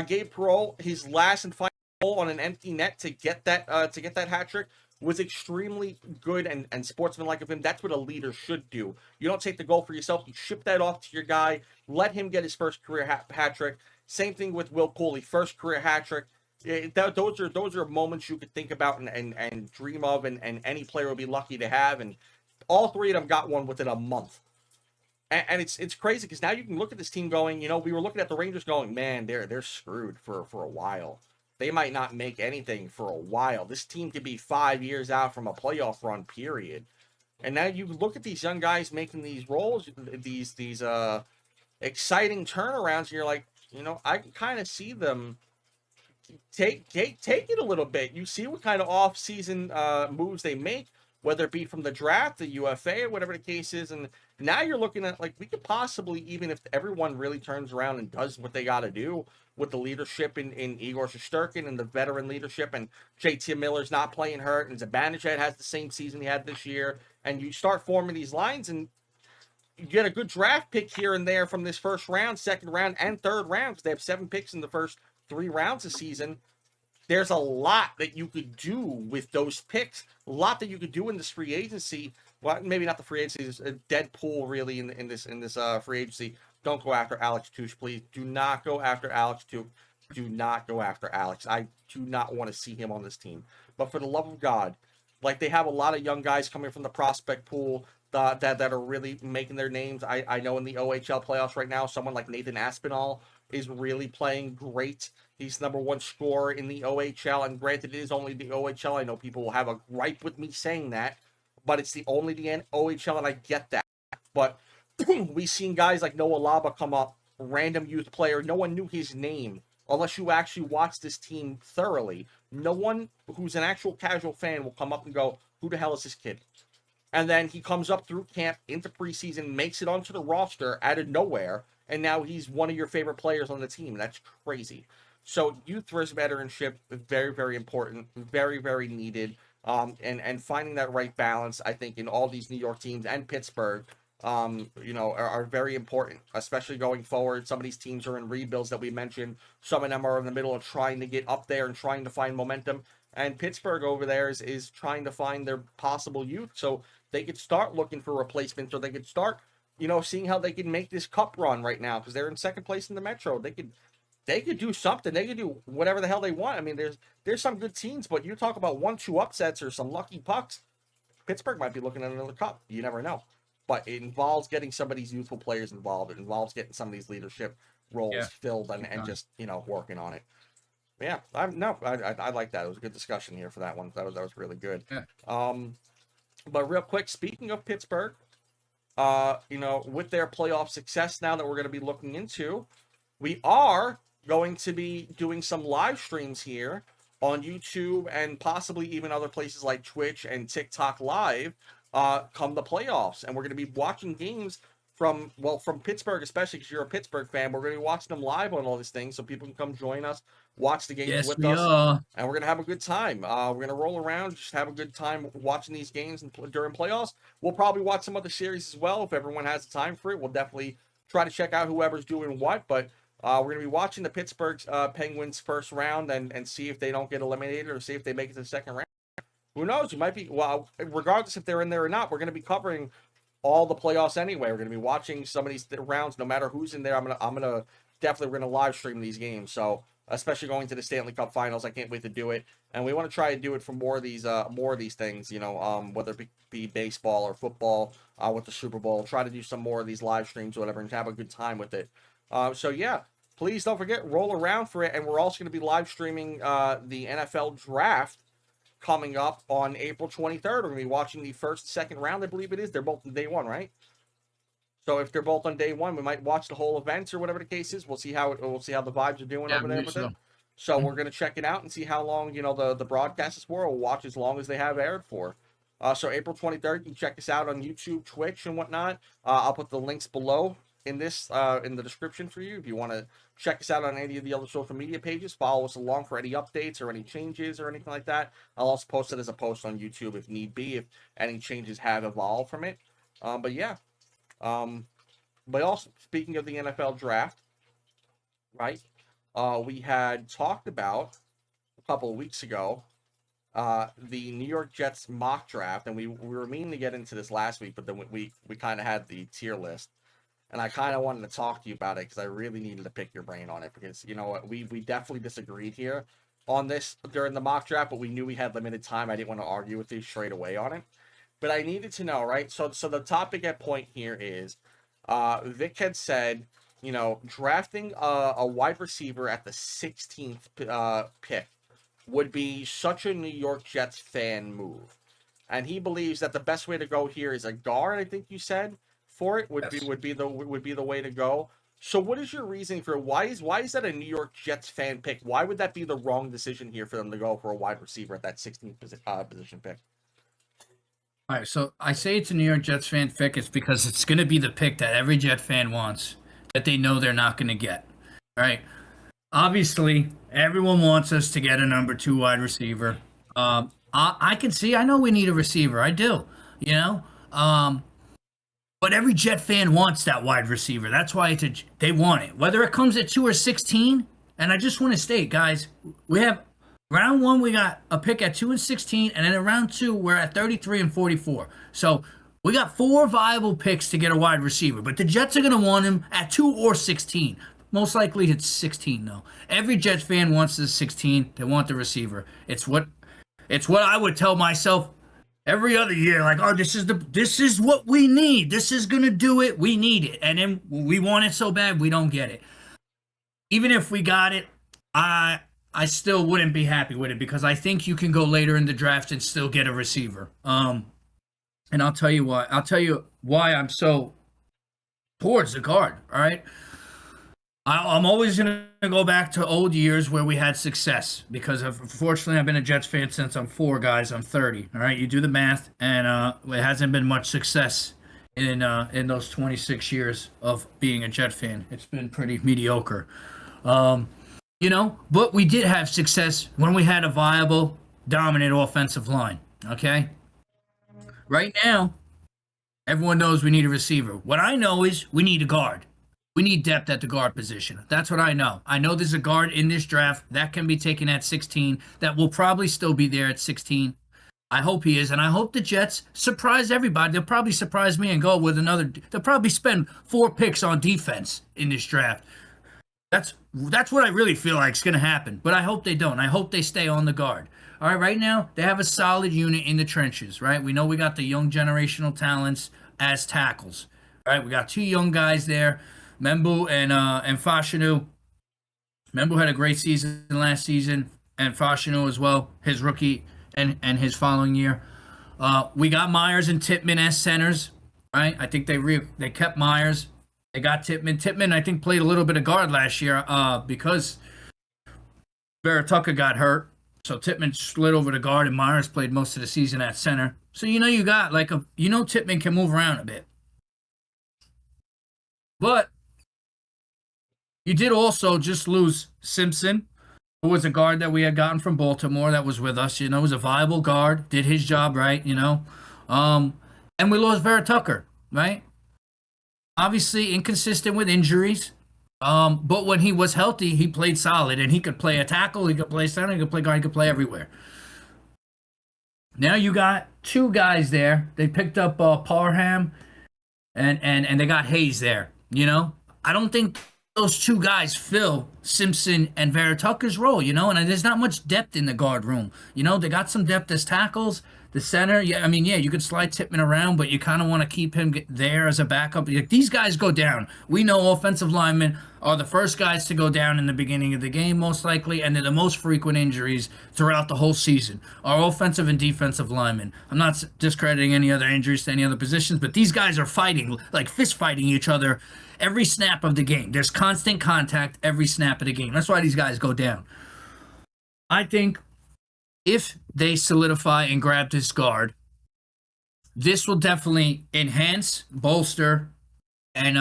Gabe Perreault his last and final goal on an empty net to get that hat trick was extremely good and sportsmanlike of him. That's what a leader should do. You don't take the goal for yourself. You ship that off to your guy. Let him get his first career hat trick. Same thing with Will Cooley, first career hat trick. Those are moments you could think about and dream of, and any player would be lucky to have. And all 3 of them got one within a month. And it's crazy because now you can look at this team going, you know, we were looking at the Rangers going, man, they're screwed for a while. They might not make anything for a while. This team could be 5 years out from a playoff run, period. And now you look at these young guys making these roles, these exciting turnarounds, and you're like, you know, I can kind of see them take it a little bit. You see what kind of off-season moves they make, whether it be from the draft, the UFA, or whatever the case is. And now you're looking at, like, we could possibly, even if everyone really turns around and does what they got to do with the leadership in Igor Shesterkin and the veteran leadership, and JT Miller's not playing hurt, and Zibanejad has the same season he had this year, and you start forming these lines, and you get a good draft pick here and there from this first round, second round, and third round, because they have 7 picks in the first 3 rounds this season. There's a lot that you could do with those picks, a lot that you could do in this free agency. Well, maybe not the free agency, it's a dead pool really in this free agency. Don't go after Alex Touche, please. Do not go after Alex Touche. Do not go after Alex. I do not want to see him on this team. But for the love of God, like, they have a lot of young guys coming from the prospect pool that are really making their names. I know in the OHL playoffs right now, someone like Nathan Aspinall, is really playing great. He's number one scorer in the OHL, and granted, it is only the OHL. I know people will have a gripe with me saying that, but it's the OHL, and I get that. But we've seen guys like Noah Laba come up, random youth player. No one knew his name unless you actually watch this team thoroughly. No one who's an actual casual fan will come up and go, who the hell is this kid? And then he comes up through camp into preseason, makes it onto the roster out of nowhere, and now he's one of your favorite players on the team. That's crazy. So youth versus veteranship, very, very important, very, very needed. And finding that right balance, I think, in all these New York teams and Pittsburgh, are very important, especially going forward. Some of these teams are in rebuilds that we mentioned. Some of them are in the middle of trying to get up there and trying to find momentum. And Pittsburgh over there is trying to find their possible youth so they could start looking for replacements, or they could start, seeing how they can make this cup run right now because they're in second place in the Metro. They could do something. They could do whatever the hell they want. I mean, there's some good teams, but you talk about 1-2 upsets or some lucky pucks, Pittsburgh might be looking at another cup. You never know. But it involves getting some of these youthful players involved. It involves getting some of these leadership roles filled and just, working on it. Yeah, I like that. It was a good discussion here for that one. That was really good. Yeah. But real quick, speaking of Pittsburgh, with their playoff success now that we're going to be looking into, we are going to be doing some live streams here on YouTube and possibly even other places like Twitch and TikTok Live come the playoffs. And we're going to be watching games from Pittsburgh, especially because you're a Pittsburgh fan. We're going to be watching them live on all these things so people can come join us, watch the games with us, and we're going to have a good time. We're going to roll around, just have a good time watching these games during playoffs. We'll probably watch some other series as well if everyone has the time for it. We'll definitely try to check out whoever's doing what, but we're going to be watching the Pittsburgh Penguins first round and see if they don't get eliminated or see if they make it to the second round. Who knows? You might be, regardless if they're in there or not, we're going to be covering all the playoffs anyway. We're going to be watching some of these rounds, no matter who's in there. we're going to live stream these games. So, especially going to the Stanley Cup Finals, I can't wait to do it. And we want to try to do it for more of these things, whether it be baseball or football, with the Super Bowl. Try to do some more of these live streams or whatever and have a good time with it. So yeah, please don't forget, roll around for it. And we're also going to be live streaming the NFL draft coming up on April 23rd. We're going to be watching the first, second round, I believe it is. They're both on day one, right? So if they're both on day one, we might watch the whole event or whatever the case is. We'll see how the vibes are doing over there with it. So we're going to check it out and see how long, the broadcast is for. We'll watch as long as they have aired for. So April 23rd, you can check us out on YouTube, Twitch, and whatnot. I'll put the links below in the description for you if you want to check us out on any of the other social media pages. Follow us along for any updates or any changes or anything like that. I'll also post it as a post on YouTube if need be, if any changes have evolved from it. But yeah, but also speaking of the NFL draft, right? We had talked about a couple of weeks ago the New York Jets mock draft, and we were meaning to get into this last week, but then we kind of had the tier list. And I kind of wanted to talk to you about it because I really needed to pick your brain on it because, we definitely disagreed here on this during the mock draft, but we knew we had limited time. I didn't want to argue with you straight away on it. But I needed to know, right? So the topic at point here is Vic had said, drafting a wide receiver at the 16th pick would be such a New York Jets fan move. And he believes that the best way to go here is a guard, I think you said. For it would be the way to go. So what is your reasoning for why is that a New York Jets fan pick? Why would that be the wrong decision here for them to go for a wide receiver at that 16th position pick? All right, so I say it's a New York Jets fan pick. It's because it's going to be the pick that every Jet fan wants, that they know they're not going to get. Right? Obviously, everyone wants us to get a number 2 wide receiver. I can see. I know we need a receiver. I do. But every Jet fan wants that wide receiver. That's why they want it. Whether it comes at 2 or 16, and I just want to state, guys, we have round 1, we got a pick at 2 and 16, and then in round 2, we're at 33 and 44. So we got 4 viable picks to get a wide receiver, but the Jets are going to want him at 2 or 16. Most likely it's 16, though. Every Jets fan wants the 16. They want the receiver. It's what I would tell myself every other year, like, oh, this is what we need. This is gonna do it. We need it, and then we want it so bad we don't get it. even if we got it, I still wouldn't be happy with it because I think you can go later in the draft and still get a receiver. And I'll tell you why. I'll tell you why I'm so towards the guard. All right. I'm always going to go back to old years where we had success because unfortunately I've been a Jets fan since I'm 4, guys. I'm 30. All right, you do the math, and it hasn't been much success in those 26 years of being a Jet fan. It's been pretty mediocre, But we did have success when we had a viable, dominant offensive line. Okay, right now everyone knows we need a receiver. What I know is we need a guard. We need depth at the guard position. That's what I know. I know there's a guard in this draft that can be taken at 16 that will probably still be there at 16. I hope he is, and I hope the Jets surprise everybody. They'll probably surprise me and go with another. They'll probably spend 4 picks on defense in this draft. That's what I really feel like is going to happen. But I hope they don't. I hope they stay on the guard. All right, right now they have a solid unit in the trenches, right? We know we got the young generational talents as tackles. All right, we got 2 young guys there. Membu and Fashanu. Membu had a great season last season, and Fashanu as well, his rookie and his following year. We got Myers and Tippmann as centers, right? I think they kept Myers. They got Tippmann. Tippmann, I think, played a little bit of guard last year because Baratucca got hurt. So Tippmann slid over to guard, and Myers played most of the season at center. So you got Tippmann can move around a bit. But you did also just lose Simpson, who was a guard that we had gotten from Baltimore that was with us. Was a viable guard, did his job right, And we lost Vera Tucker, right? Obviously inconsistent with injuries. But when he was healthy, he played solid, and he could play a tackle, he could play center, he could play guard, he could play everywhere. Now you got 2 guys there. They picked up Parham, and they got Hayes there. I don't think those 2 guys fill Simpson and Vera Tucker's role, and there's not much depth in the guard room. They got some depth as tackles. The center, you could slide Tippmann around, but you kind of want to keep him there as a backup. These guys go down. We know offensive linemen are the first guys to go down in the beginning of the game, most likely, and they're the most frequent injuries throughout the whole season. Our offensive and defensive linemen. I'm not discrediting any other injuries to any other positions, but these guys are fighting, like fist fighting each other every snap of the game. There's constant contact every snap of the game. That's why these guys go down. I think if they solidify and grab this guard, this will definitely enhance, bolster, and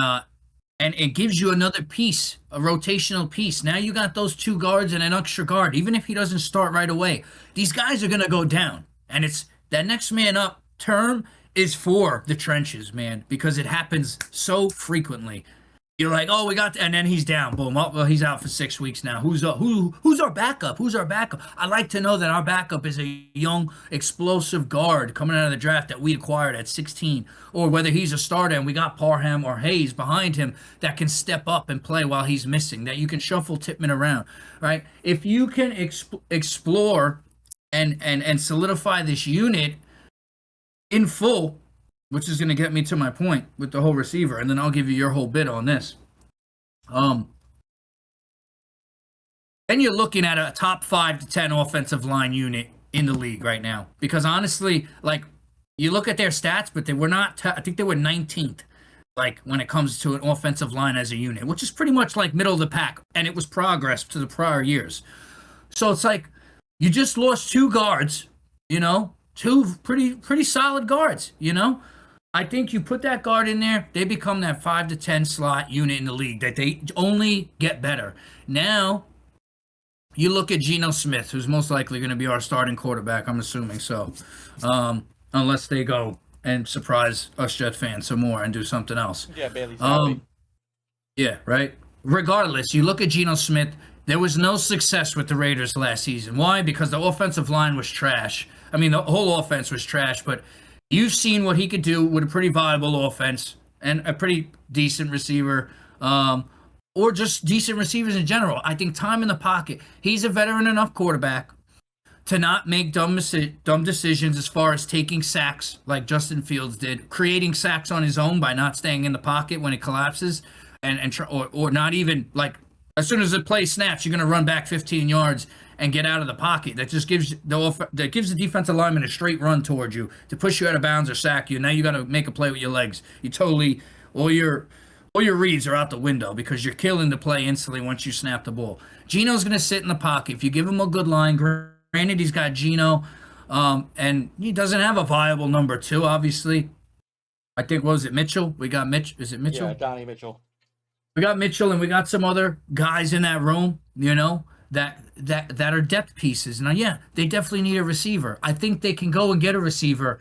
it gives you another piece, a rotational piece. Now you got those 2 guards and an extra guard. Even if he doesn't start right away, these guys are gonna go down, and it's that next man up term is for the trenches, man, because it happens so frequently. You're like, oh, we got, and then he's down. Boom. Oh, well, he's out for 6 weeks now. Who's our backup? Who's our backup? I like to know that our backup is a young, explosive guard coming out of the draft that we acquired at 16, or whether he's a starter and we got Parham or Hayes behind him that can step up and play while he's missing. That you can shuffle Tippmann around, right? If you can explore and solidify this unit in full, which is going to get me to my point with the whole receiver, and then I'll give you your whole bit on this. Then you're looking at a top 5 to 10 offensive line unit in the league right now. Because honestly, you look at their stats, but they were not. I think they were 19th, when it comes to an offensive line as a unit, which is pretty much middle of the pack, and it was progress to the prior years. So it's you just lost 2 guards, 2 pretty solid guards, I think you put that guard in there, they become that 5 to 10 slot unit in the league that they only get better. Now, you look at Geno Smith, who's most likely going to be our starting quarterback, I'm assuming so, unless they go and surprise us Jet fans some more and do something else. Yeah, Bailey's happy. Yeah, right? Regardless, you look at Geno Smith, there was no success with the Raiders last season. Why? Because the offensive line was trash. I mean, the whole offense was trash, but you've seen what he could do with a pretty viable offense and a pretty decent receiver, or just decent receivers in general. I think time in the pocket. He's a veteran enough quarterback to not make dumb decisions as far as taking sacks like Justin Fields did, creating sacks on his own by not staying in the pocket when it collapses, or not even As soon as the play snaps, you're going to run back 15 yards and get out of the pocket. That just gives the defensive lineman a straight run towards you to push you out of bounds or sack you. Now you got to make a play with your legs. You totally all your reads are out the window because you're killing the play instantly once you snap the ball. Geno's going to sit in the pocket. If you give him a good line, granted he's got Geno, and he doesn't have a viable number two, obviously. I think, what was it, Mitchell? We got Mitch. Is it Mitchell? Yeah, Donnie Mitchell. We got Mitchell, and we got some other guys in that room, that are depth pieces. Now, yeah, they definitely need a receiver. I think they can go and get a receiver.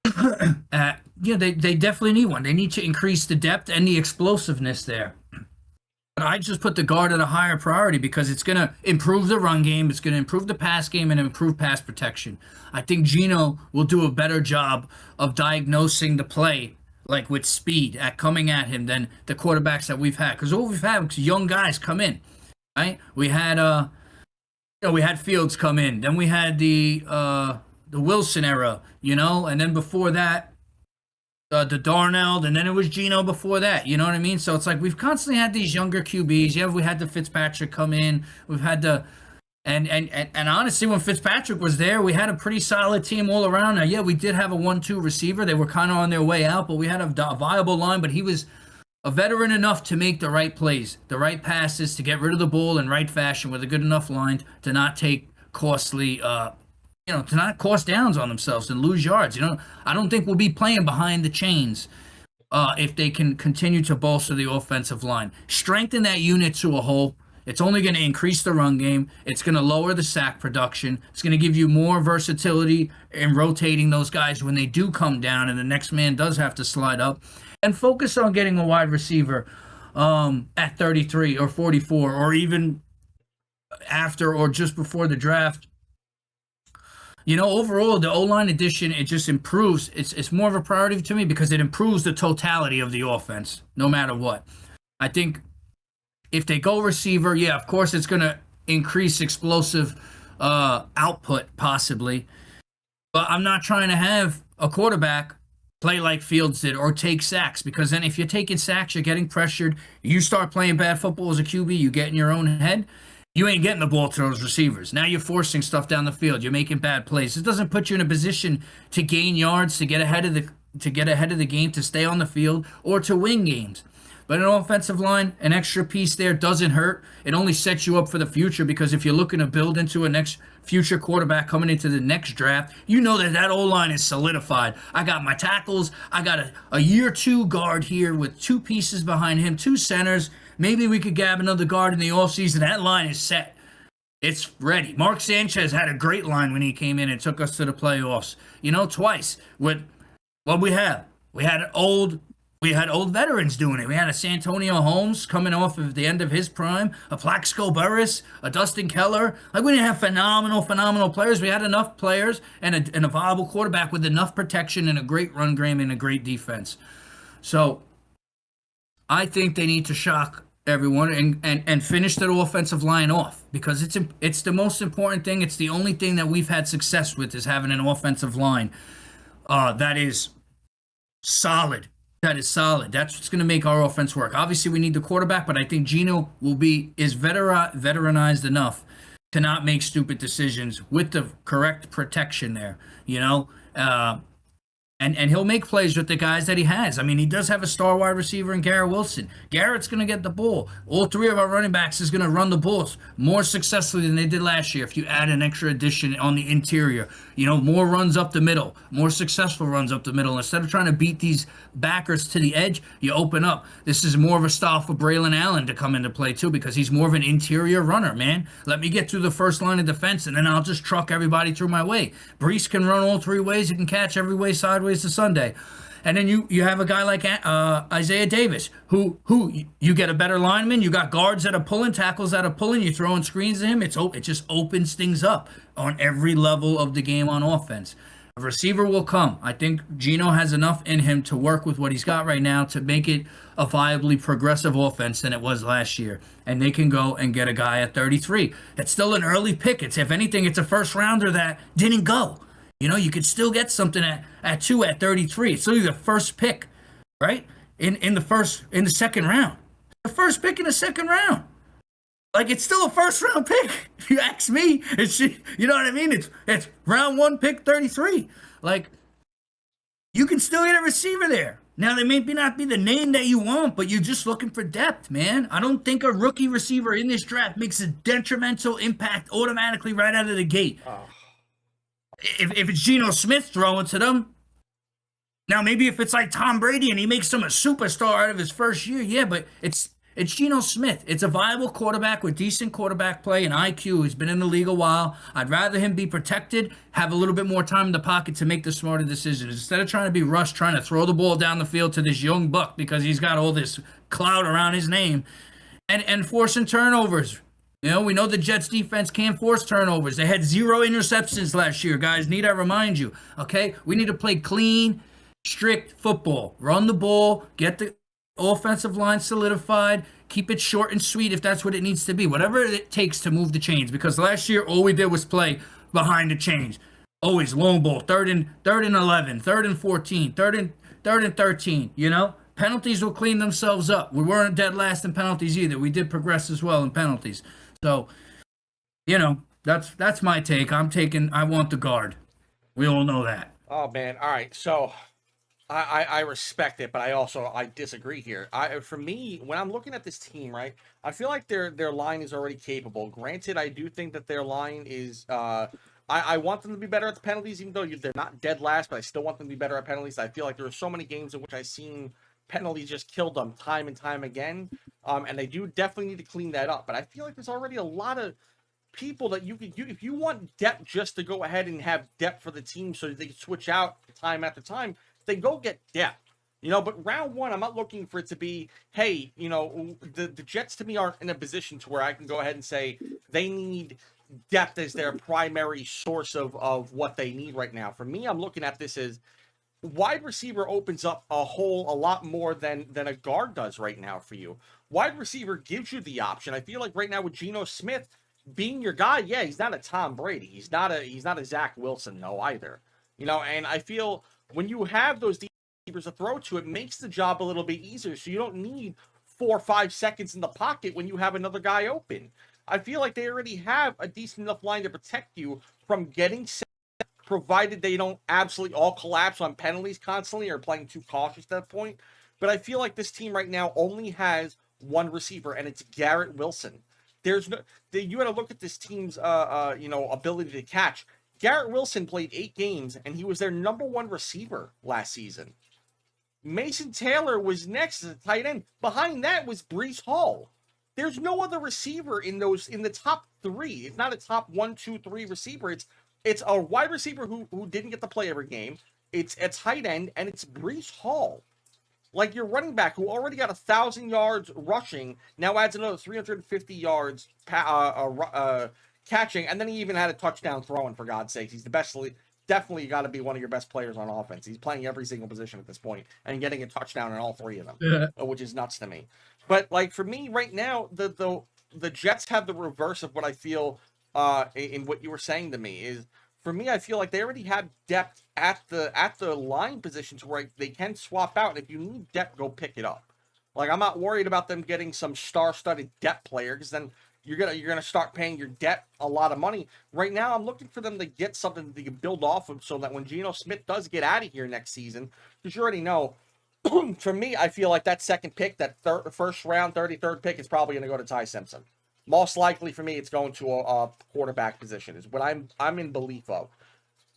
They definitely need one. They need to increase the depth and the explosiveness there. But I just put the guard at a higher priority because it's going to improve the run game, it's going to improve the pass game, and improve pass protection. I think Geno will do a better job of diagnosing the play, like with speed, at coming at him than the quarterbacks that we've had. Because all we've had was young guys come in, right? We had we had Fields come in, then we had the Wilson era, and then before that, the Darnold, and then it was Geno before that. You know what I mean? So it's like we've constantly had these younger QBs. Yeah, we had the Fitzpatrick come in. We've had the and honestly, when Fitzpatrick was there, we had a pretty solid team all around. Now, yeah, we did have a 1-2 receiver. They were kind of on their way out, but we had a viable line. But he was a veteran enough to make the right plays, the right passes, to get rid of the ball in right fashion with a good enough line to not take costly, to not cost downs on themselves and lose yards. I don't think we'll be playing behind the chains if they can continue to bolster the offensive line. Strengthen that unit to a whole. It's only going to increase the run game. It's going to lower the sack production. It's going to give you more versatility in rotating those guys when they do come down and the next man does have to slide up. And focus on getting a wide receiver at 33 or 44 or even after or just before the draft. Overall, the O-line addition, it just improves. It's more of a priority to me because it improves the totality of the offense, no matter what. I think if they go receiver, yeah, of course it's going to increase explosive output, possibly. But I'm not trying to have a quarterback play like Fields did or take sacks, because then if you're taking sacks, you're getting pressured. You start playing bad football as a QB, you get in your own head. You ain't getting the ball to those receivers. Now you're forcing stuff down the field. You're making bad plays. It doesn't put you in a position to gain yards, to get ahead of the game, to stay on the field, or to win games. But an offensive line, an extra piece there doesn't hurt. It only sets you up for the future, because if you're looking to build into a next future quarterback coming into the next draft, you know that O-line is solidified. I got my tackles. I got a year two guard here with two pieces behind him, two centers. Maybe we could grab another guard in the offseason. That line is set. It's ready. Mark Sanchez had a great line when he came in and took us to the playoffs. Twice. With what we have. We had old veterans doing it. We had a Santonio Holmes coming off of the end of his prime, a Plaxico Burress, a Dustin Keller. We didn't have phenomenal players. We had enough players and a viable quarterback with enough protection and a great run game and a great defense. So I think they need to shock everyone and finish their offensive line off, because it's the most important thing. It's the only thing that we've had success with, is having an offensive line that is solid. That's what's going to make our offense work. Obviously, we need the quarterback, but I think Geno is veteranized enough to not make stupid decisions with the correct protection there, And he'll make plays with the guys that he has. I mean, he does have a star wide receiver in Garrett Wilson. Garrett's going to get the ball. All three of our running backs is going to run the balls more successfully than they did last year if you add an extra addition on the interior. More runs up the middle, more successful runs up the middle. Instead of trying to beat these backers to the edge, you open up. This is more of a style for Braylon Allen to come into play, too, because he's more of an interior runner, man. Let me get through the first line of defense, and then I'll just truck everybody through my way. Brees can run all three ways. He can catch every way sideways to Sunday. And then you have a guy like Isaiah Davis, who you get a better lineman. You got guards that are pulling, tackles that are pulling. You're throwing screens at him. It just opens things up on every level of the game on offense. A receiver will come. I think Geno has enough in him to work with what he's got right now to make it a viably progressive offense than it was last year. And they can go and get a guy at 33. That's still an early pick. If anything, it's a first rounder that didn't go. You could still get something at 33. It's still the first pick, right? In the second round. The first pick in the second round. Like, it's still a first round pick. If you ask me, you know what I mean? It's round 1 pick 33. Like, you can still get a receiver there. Now, they may not be the name that you want, but you're just looking for depth, man. I don't think a rookie receiver in this draft makes a detrimental impact automatically right out of the gate. Oh. If it's Geno Smith throwing to them, now maybe if it's like Tom Brady and he makes him a superstar out of his first year, yeah, but it's Geno Smith. It's a viable quarterback with decent quarterback play and IQ. He's been in the league a while. I'd rather him be protected, have a little bit more time in the pocket to make the smarter decisions instead of trying to be rushed, trying to throw the ball down the field to this young buck because he's got all this cloud around his name and forcing turnovers. You know, we know the Jets defense can't force turnovers. They had 0 interceptions last year, guys. Need I remind you? Okay, we need to play clean, strict football. Run the ball, get the offensive line solidified, keep it short and sweet if that's what it needs to be. Whatever it takes to move the chains. Because last year all we did was play behind the chains. Always long ball, third and 11, third and 14, third and 13. You know, penalties will clean themselves up. We weren't dead last in penalties either. We did progress as well in penalties. So, you know, that's my take. I want the guard. We all know that. Oh man. All right. So I respect it, but I disagree here. For me, when I'm looking at this team, right, I feel like their line is already capable. Granted, I do think that their line is I want them to be better at the penalties, even though they're not dead last, but I still want them to be better at penalties. I feel like there are so many games in which I've seen penalties just kill them time and time again. And they do definitely need to clean that up. But I feel like there's already a lot of people that you could if you want depth just to go ahead and have depth for the team so that they can switch out time after time, then go get depth. You know, but round 1, I'm not looking for it to be, hey, you know, the Jets to me aren't in a position to where I can go ahead and say they need depth as their primary source of what they need right now. For me, I'm looking at this as wide receiver opens up a hole a lot more than a guard does right now for you. Wide receiver gives you the option. I feel like right now with Geno Smith being your guy, yeah, he's not a Tom Brady. He's not a Zach Wilson, no, either. You know, and I feel when you have those receivers to throw to, it makes the job a little bit easier. So you don't need 4 or 5 seconds in the pocket when you have another guy open. I feel like they already have a decent enough line to protect you from getting set, provided they don't absolutely all collapse on penalties constantly or playing too cautious at that point. But I feel like this team right now only has one receiver, and it's Garrett Wilson. There's no, you got to look at this team's, you know, ability to catch. Garrett Wilson played 8 games, and he was their number 1 receiver last season. Mason Taylor was next as a tight end. Behind that was Breece Hall. There's no other receiver in the top 3. It's not a top 1, 2, 3 receiver. It's a wide receiver who didn't get to play every game. It's a tight end, and it's Breece Hall. Like your running back who already got 1,000 yards rushing now adds another 350 yards catching, and then he even had a touchdown throwing, for God's sakes. He's the best. Definitely got to be one of your best players on offense. He's playing every single position at this point and getting a touchdown in all 3 of them, which is nuts to me. But like for me right now, the Jets have the reverse of what I feel in what you were saying to me is, for me, I feel like they already have depth at the line positions where they can swap out. And if you need depth, go pick it up. Like I'm not worried about them getting some star-studded depth player because then you're gonna start paying your depth a lot of money. Right now, I'm looking for them to get something that they can build off of, so that when Geno Smith does get out of here next season, because you already know, for me, I feel like that second pick, that first round 33rd pick, is probably gonna go to Ty Simpson. Most likely for me, it's going to a quarterback position, is what I'm in belief of.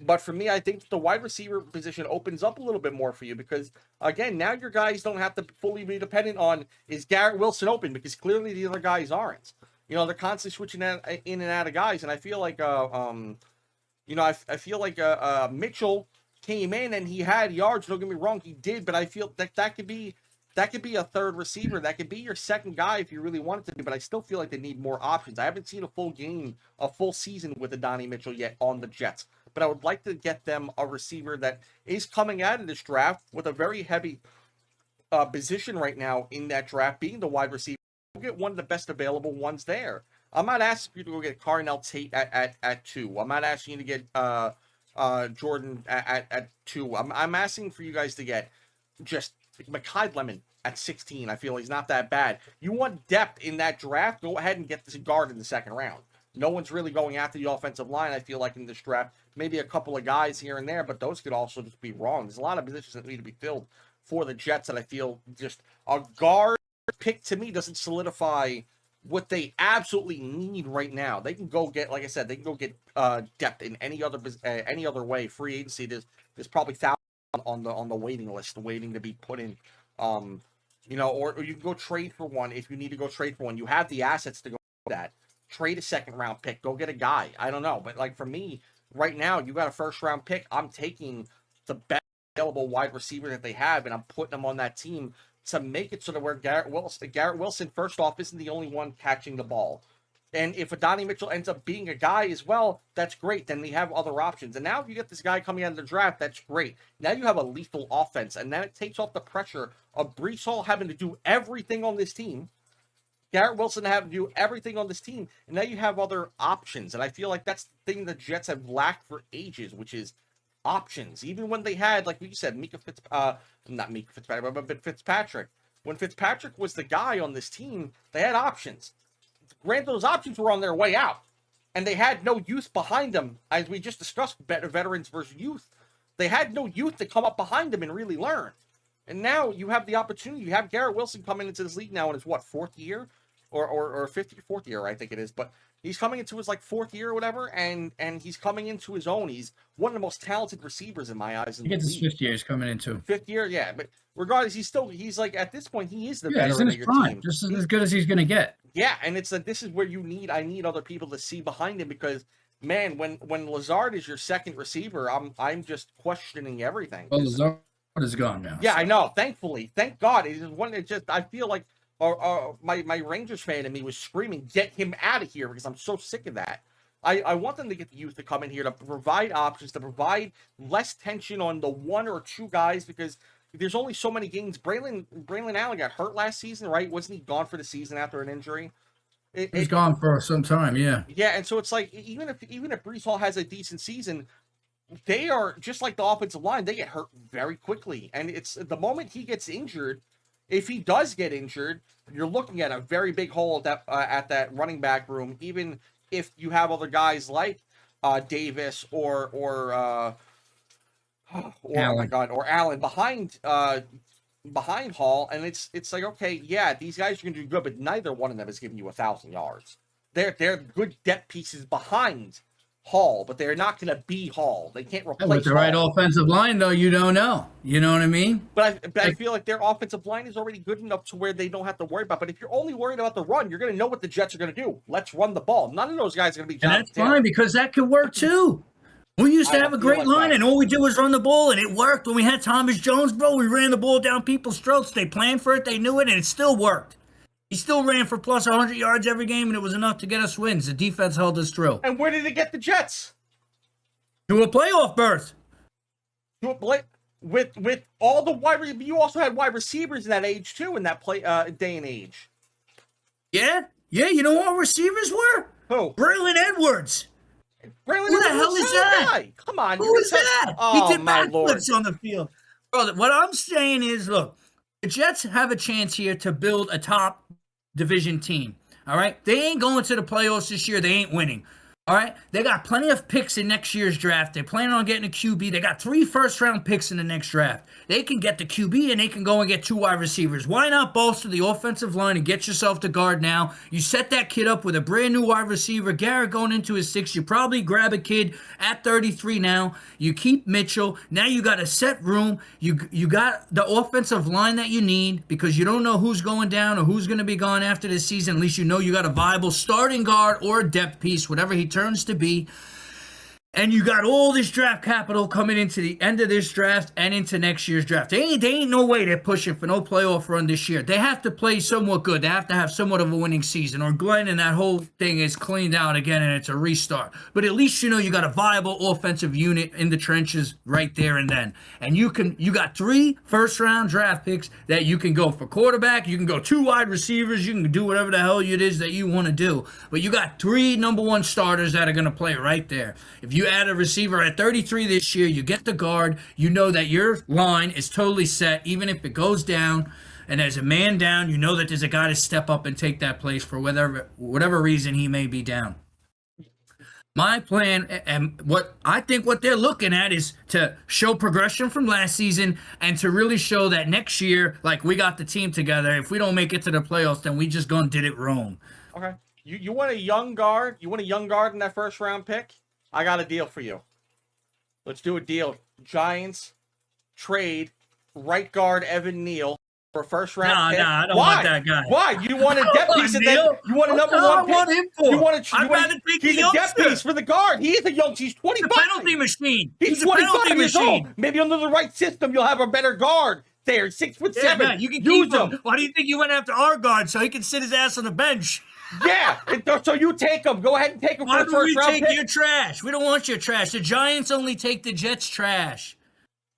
But for me, I think the wide receiver position opens up a little bit more for you because, again, now your guys don't have to fully be dependent on, is Garrett Wilson open? Because clearly the other guys aren't. You know, they're constantly switching in and out of guys. And I feel like, you know, I feel like Mitchell came in and he had yards. Don't get me wrong, he did. But I feel that could be a third receiver. That could be your second guy if you really want it to be. But I still feel like they need more options. I haven't seen a full season with Adonai Mitchell yet on the Jets. But I would like to get them a receiver that is coming out of this draft with a very heavy position right now in that draft, being the wide receiver. We'll get one of the best available ones there. I'm not asking you to go get Carnell Tate at 2. I'm not asking you to get Jordan at 2. I'm asking for you guys to get just Mekhi Lemon at 16. I feel he's not that bad. You want depth in that draft? Go ahead and get this guard in the second round. No one's really going after the offensive line, I feel like, in this draft. Maybe a couple of guys here and there, but those could also just be wrong. There's a lot of positions that need to be filled for the Jets that I feel just a guard pick to me doesn't solidify what they absolutely need right now. They can go get, like I said, they can go get depth in any other way. Free agency, there's probably thousands on the waiting list waiting to be put in. You know, or you can go trade for one if you need to go trade for one. You have the assets to go do that. Trade a second round pick. Go get a guy. I don't know, but like for me right now, you got a first round pick. I'm taking the best available wide receiver that they have, and I'm putting them on that team to make it so that where Garrett Wilson, first off, isn't the only one catching the ball. And if Adonai Mitchell ends up being a guy as well, that's great. Then we have other options. And now if you get this guy coming out of the draft, that's great. Now you have a lethal offense. And then it takes off the pressure of Breece Hall having to do everything on this team. Garrett Wilson having to do everything on this team. And now you have other options. And I feel like that's the thing the Jets have lacked for ages, which is options. Even when they had, like you said, Fitzpatrick. When Fitzpatrick was the guy on this team, they had options. Granted, those options were on their way out, and they had no youth behind them, as we just discussed, veterans versus youth. They had no youth to come up behind them and really learn. And now you have the opportunity. You have Garrett Wilson coming into this league now in his, fourth year? Or fourth year, I think it is. But he's coming into his, fourth year or whatever, and he's coming into his own. He's one of the most talented receivers in my eyes. He gets his fifth year. He's coming into. Fifth year, yeah. But regardless, he's like, at this point, he is the veteran he's in his of your prime, team. Just as good as he's going to get. Yeah, and it's like, this is where I need other people to see behind him because, man, when Lazard is your second receiver, I'm just questioning everything. Well, Lazard is gone now. Yeah, so. I know. Thankfully, thank God. It is one that just, I feel like my Rangers fan in me was screaming, get him out of here, because I'm so sick of that. I want them to get the youth to come in here to provide options, to provide less tension on the one or two guys, because there's only so many games. Braylon Allen got hurt last season, right? Wasn't he gone for the season after an injury? He's gone for some time, yeah. Yeah, and so it's like, even if Breece Hall has a decent season, they are just like the offensive line. They get hurt very quickly, and it's the moment he gets injured. If he does get injured, you're looking at a very big hole at that running back room. Even if you have other guys like Davis or Allen behind Hall, and it's like, okay, yeah, these guys are gonna do good, but neither one of them is giving you 1,000 yards. They're good depth pieces behind Hall, but they're not going to be Hall. They can't replace with the right offensive line, though, you don't know. You know what I mean? But I feel like their offensive line is already good enough to where they don't have to worry about. But if you're only worried about the run, you're going to know what the Jets are going to do. Let's run the ball. None of those guys are going to be Jonathan And that's fine, because that could work, too. We used to have a great line, and all we did was run the ball, and it worked. When we had Thomas Jones, bro, we ran the ball down people's throats. They planned for it, they knew it, and it still worked. He still ran for plus 100 yards every game, and it was enough to get us wins. The defense held us through. And where did it get the Jets? To a playoff berth. With all the you also had wide receivers in that age too, in that day and age. Yeah, you know what receivers were? Who? Braylon Edwards. Who the hell is that? Guy? Come on, who is that? Oh, he did backflips on the field. Brother, what I'm saying is, look, the Jets have a chance here to build a top division team. All right, they ain't going to the playoffs this year. They ain't winning. All right, they got plenty of picks in next year's draft. They plan on getting a QB. They got 3 first-round picks in the next draft. They can get the QB, and they can go and get 2 wide receivers. Why not bolster the offensive line and get yourself the guard now? You set that kid up with a brand-new wide receiver. Garrett going into his 6th. You probably grab a kid at 33 now. You keep Mitchell. Now you got a set room. You got the offensive line that you need, because you don't know who's going down or who's going to be gone after this season. At least you know you got a viable starting guard or a depth piece, whatever he turns to be. And you got all this draft capital coming into the end of this draft and into next year's draft. They ain't no way they're pushing for no playoff run this year. They have to play somewhat good. They have to have somewhat of a winning season, or Glenn and that whole thing is cleaned out again and it's a restart. But at least you know you got a viable offensive unit in the trenches right there and then. And you got 3 first-round draft picks that you can go for quarterback. You can go 2 wide receivers. You can do whatever the hell it is that you want to do. But you got 3 number 1 starters that are going to play right there. If you You add a receiver at 33 this year. You get the guard. You know that your line is totally set, even if it goes down. And there's a man down, you know that there's a guy to step up and take that place for whatever reason he may be down. My plan, and what they're looking at is to show progression from last season and to really show that next year, like, we got the team together. If we don't make it to the playoffs, then we just gonna did it wrong. Okay. You want a young guard? You want a young guard in that first round pick? I got a deal for you. Let's do a deal. Giants trade right guard Evan Neal for a first round pick. Nah, I don't want that guy. Why? You want a depth piece and then you want a number one pick? I want him for? He's a depth piece for the guard. He is a young. He's 25. He's a penalty machine. He's 25 years old. Maybe under the right system, you'll have a better guard there. 6'7". Man, you can use him. Why do you think you went after our guard so he can sit his ass on the bench? Yeah, so you take him. Go ahead and take him for the first round pick. Why do we take your trash? We don't want your trash. The Giants only take the Jets' trash.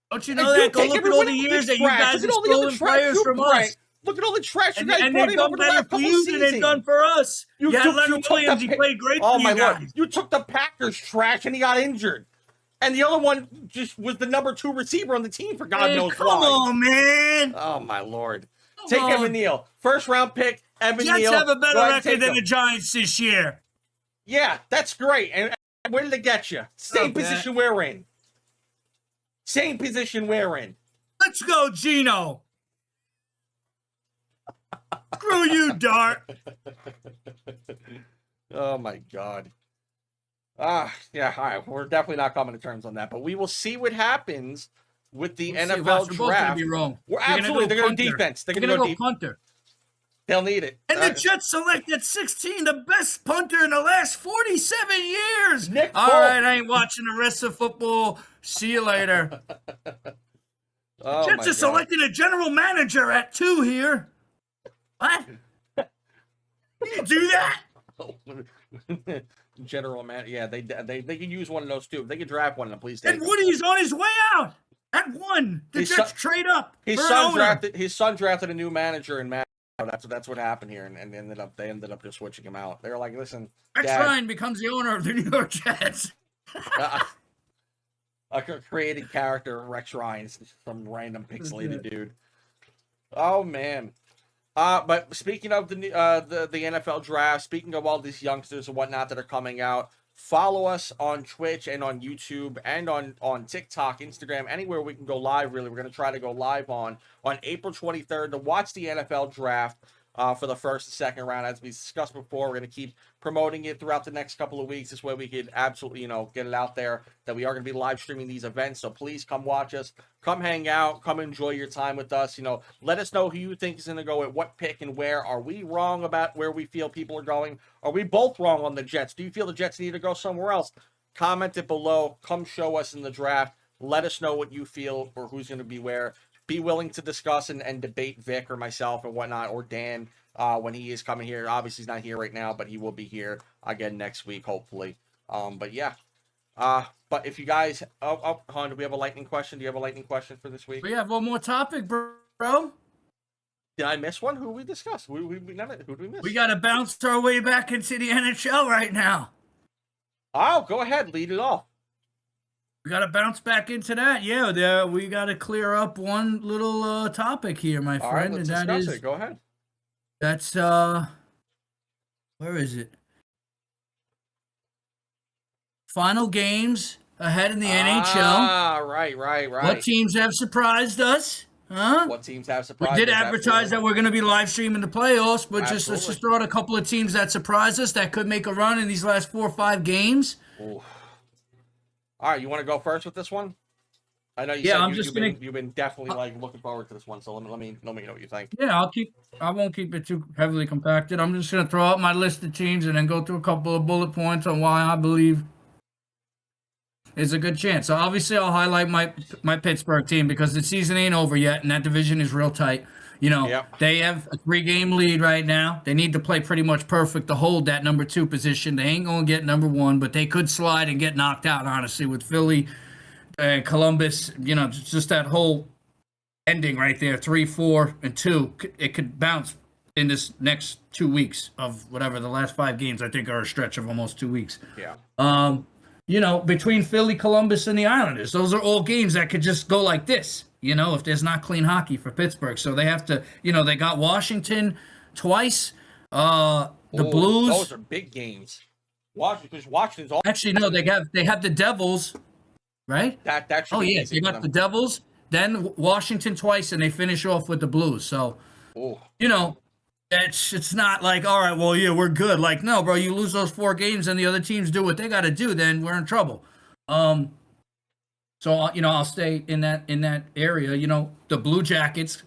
Don't you know that? Go look at all the years that you guys have stolen players from us. Look at all the trash you guys and brought they've in done over the last better for couple you seasons. than they've done for us. You had Leonard Williams. He played great for you guys. Lord. You took the Packers' trash and he got injured. And the other one just was the number 2 receiver on the team for God knows why. Come on, man. Oh, my Lord. Take Evan Neal. First round pick, Evan Neal. Jets have a better record than the Giants this year. Yeah, that's great. And where did it get you? Same position we're in. Same position we're in. Let's go, Gino. Screw you, Dart. Oh, my God. Yeah, all right. We're definitely not coming to terms on that, but we will see what happens with the NFL draft. Be wrong. They're going to go defense. They're going to go punter. They'll need it. And the Jets selected 16, the best punter in the last 47 years. All right, I ain't watching the rest of football. See you later. Jets are selecting a general manager at 2 here. What? You do that? General man, yeah, they could use one of those too. If they could draft one of them, please. And Woody's on his way out at 1. The Jets trade up. His son drafted a new manager in Matt. That's what happened here, and they ended up just switching him out. They were like, listen, Rex Ryan becomes the owner of the New York Jets. A created character, Rex Ryan, some random pixelated dude. Oh man. But speaking of the NFL draft, speaking of all these youngsters and whatnot that are coming out, follow us on Twitch and on YouTube and on TikTok, Instagram, anywhere we can go live. Really, we're going to try to go live on April 23rd to watch the NFL draft for the first and second round. As we discussed before, we're going to keep promoting it throughout the next couple of weeks. This way we could absolutely, get it out there that we are going to be live streaming these events. So please come watch us, come hang out, come enjoy your time with us. Let us know who you think is going to go at what pick and where. Are we wrong about where we feel people are going? Are we both wrong on the Jets? Do you feel the Jets need to go somewhere else? Comment it below. Come show us in the draft. Let us know what you feel or who's going to be where. Be willing to discuss and debate Vic or myself and whatnot, or Dan when he is coming here. Obviously, he's not here right now, but he will be here again next week, hopefully. But yeah. But if you guys, Han, do we have a lightning question? Do you have a lightning question for this week? We have one more topic, bro. Did I miss one? Who we discussed? Who did we miss? We got to bounce our way back into the NHL right now. Oh, go ahead. Lead it off. We got to bounce back into that. Yeah, we got to clear up one little topic here, my friend. All right, let's discuss it. Go ahead. That's, where is it? Final games ahead in the NHL. Ah, right. What teams have surprised us? Huh? What teams have surprised us? We did advertise that we're going to be live streaming the playoffs, but let's just throw out a couple of teams that surprised us that could make a run in these last 4 or 5 games. Ooh. All right, you want to go first with this one? I know you said you've been definitely looking forward to this one, so let me know what you think. Yeah, I won't keep it too heavily compacted. I'm just going to throw out my list of teams and then go through a couple of bullet points on why I believe it's a good chance. So obviously I'll highlight my Pittsburgh team because the season ain't over yet and that division is real tight. They have a 3-game lead right now. They need to play pretty much perfect to hold that number 2 position. They ain't going to get number 1, but they could slide and get knocked out, honestly, with Philly and Columbus. Just that whole ending right there, 3, 4, and 2. It could bounce in this next 2 weeks of whatever. The last 5 games, I think, are a stretch of almost 2 weeks. Yeah. between Philly, Columbus, and the Islanders. Those are all games that could just go like this, if there's not clean hockey for Pittsburgh. So they have to, they got Washington twice, the Oh, those Blues. are big games. Washington's all Actually, no, they have the Devils, right? that should Oh be yeah, easy they for got the them. Devils, then Washington twice, and they finish off with the Blues. So, Oh, you know, it's not like, all right, well, yeah, we're good. Like, no, bro, you lose those 4 games and the other teams do what they got to do, then we're in trouble. So I'll stay in that area. The Blue Jackets,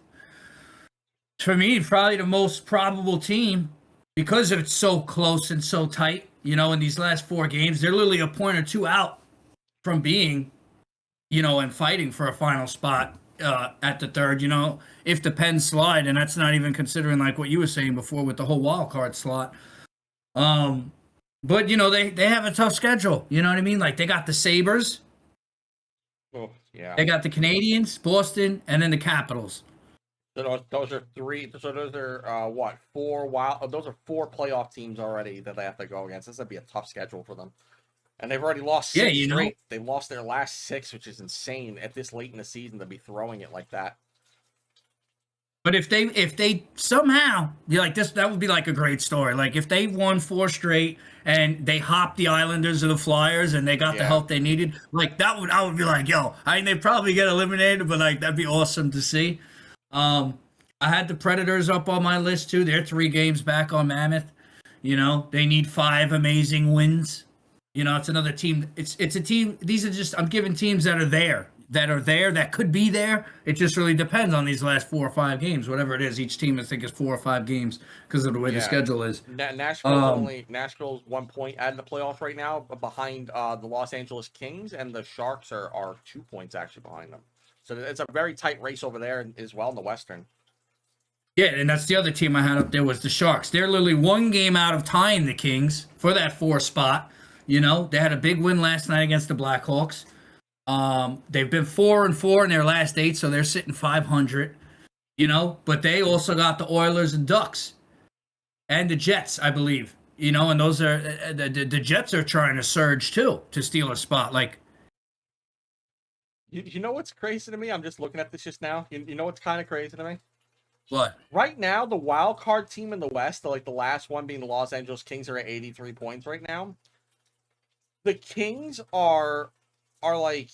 for me, probably the most probable team because it's so close and so tight. In these last 4 games, they're literally a point or two out from being, and fighting for a final spot at the third. If the Pens slide, and that's not even considering like what you were saying before with the whole wild card slot. But they have a tough schedule. You know what I mean? Like they got the Sabres, oh yeah. they got the Canadians, Boston, and then the Capitals. So those are three. So those are what, 4 wild? Oh, those are 4 playoff teams already that they have to go against. This would be a tough schedule for them, and they've already lost 6 Yeah, straight. They lost their last 6, which is insane at this late in the season to be throwing it like that. But if they somehow, like this, that would be like a great story. Like if they won 4 straight and they hopped the Islanders or the Flyers and they got the Yeah. help they needed, like I would be like, yo, I mean, they probably get eliminated, but like that'd be awesome to see. I had the Predators up on my list too. They're 3 games back on Mammoth. They need 5 amazing wins. It's another team. It's a team. These are just, I'm giving teams that are there, that could be there. It just really depends on these last 4 or 5 games, whatever it is. Each team I think is 4 or 5 games because of the way the schedule is. Nashville's 1 point out in the playoffs right now, behind the Los Angeles Kings, and the Sharks are 2 points actually behind them. So it's a very tight race over there as well in the Western. Yeah, and that's the other team I had up there was the Sharks. They're literally 1 game out of tying the Kings for that 4 spot. They had a big win last night against the Blackhawks. They've been 4-4 in their last 8, so they're sitting 500. But they also got the Oilers and Ducks and the Jets, I believe. And those are the Jets are trying to surge too to steal a spot. Like, You know what's crazy to me? I'm just looking at this just now. You know what's kind of crazy to me? what? Right now, the wild card team in the West, the last one being the Los Angeles Kings, are at 83 points right now. The Kings are like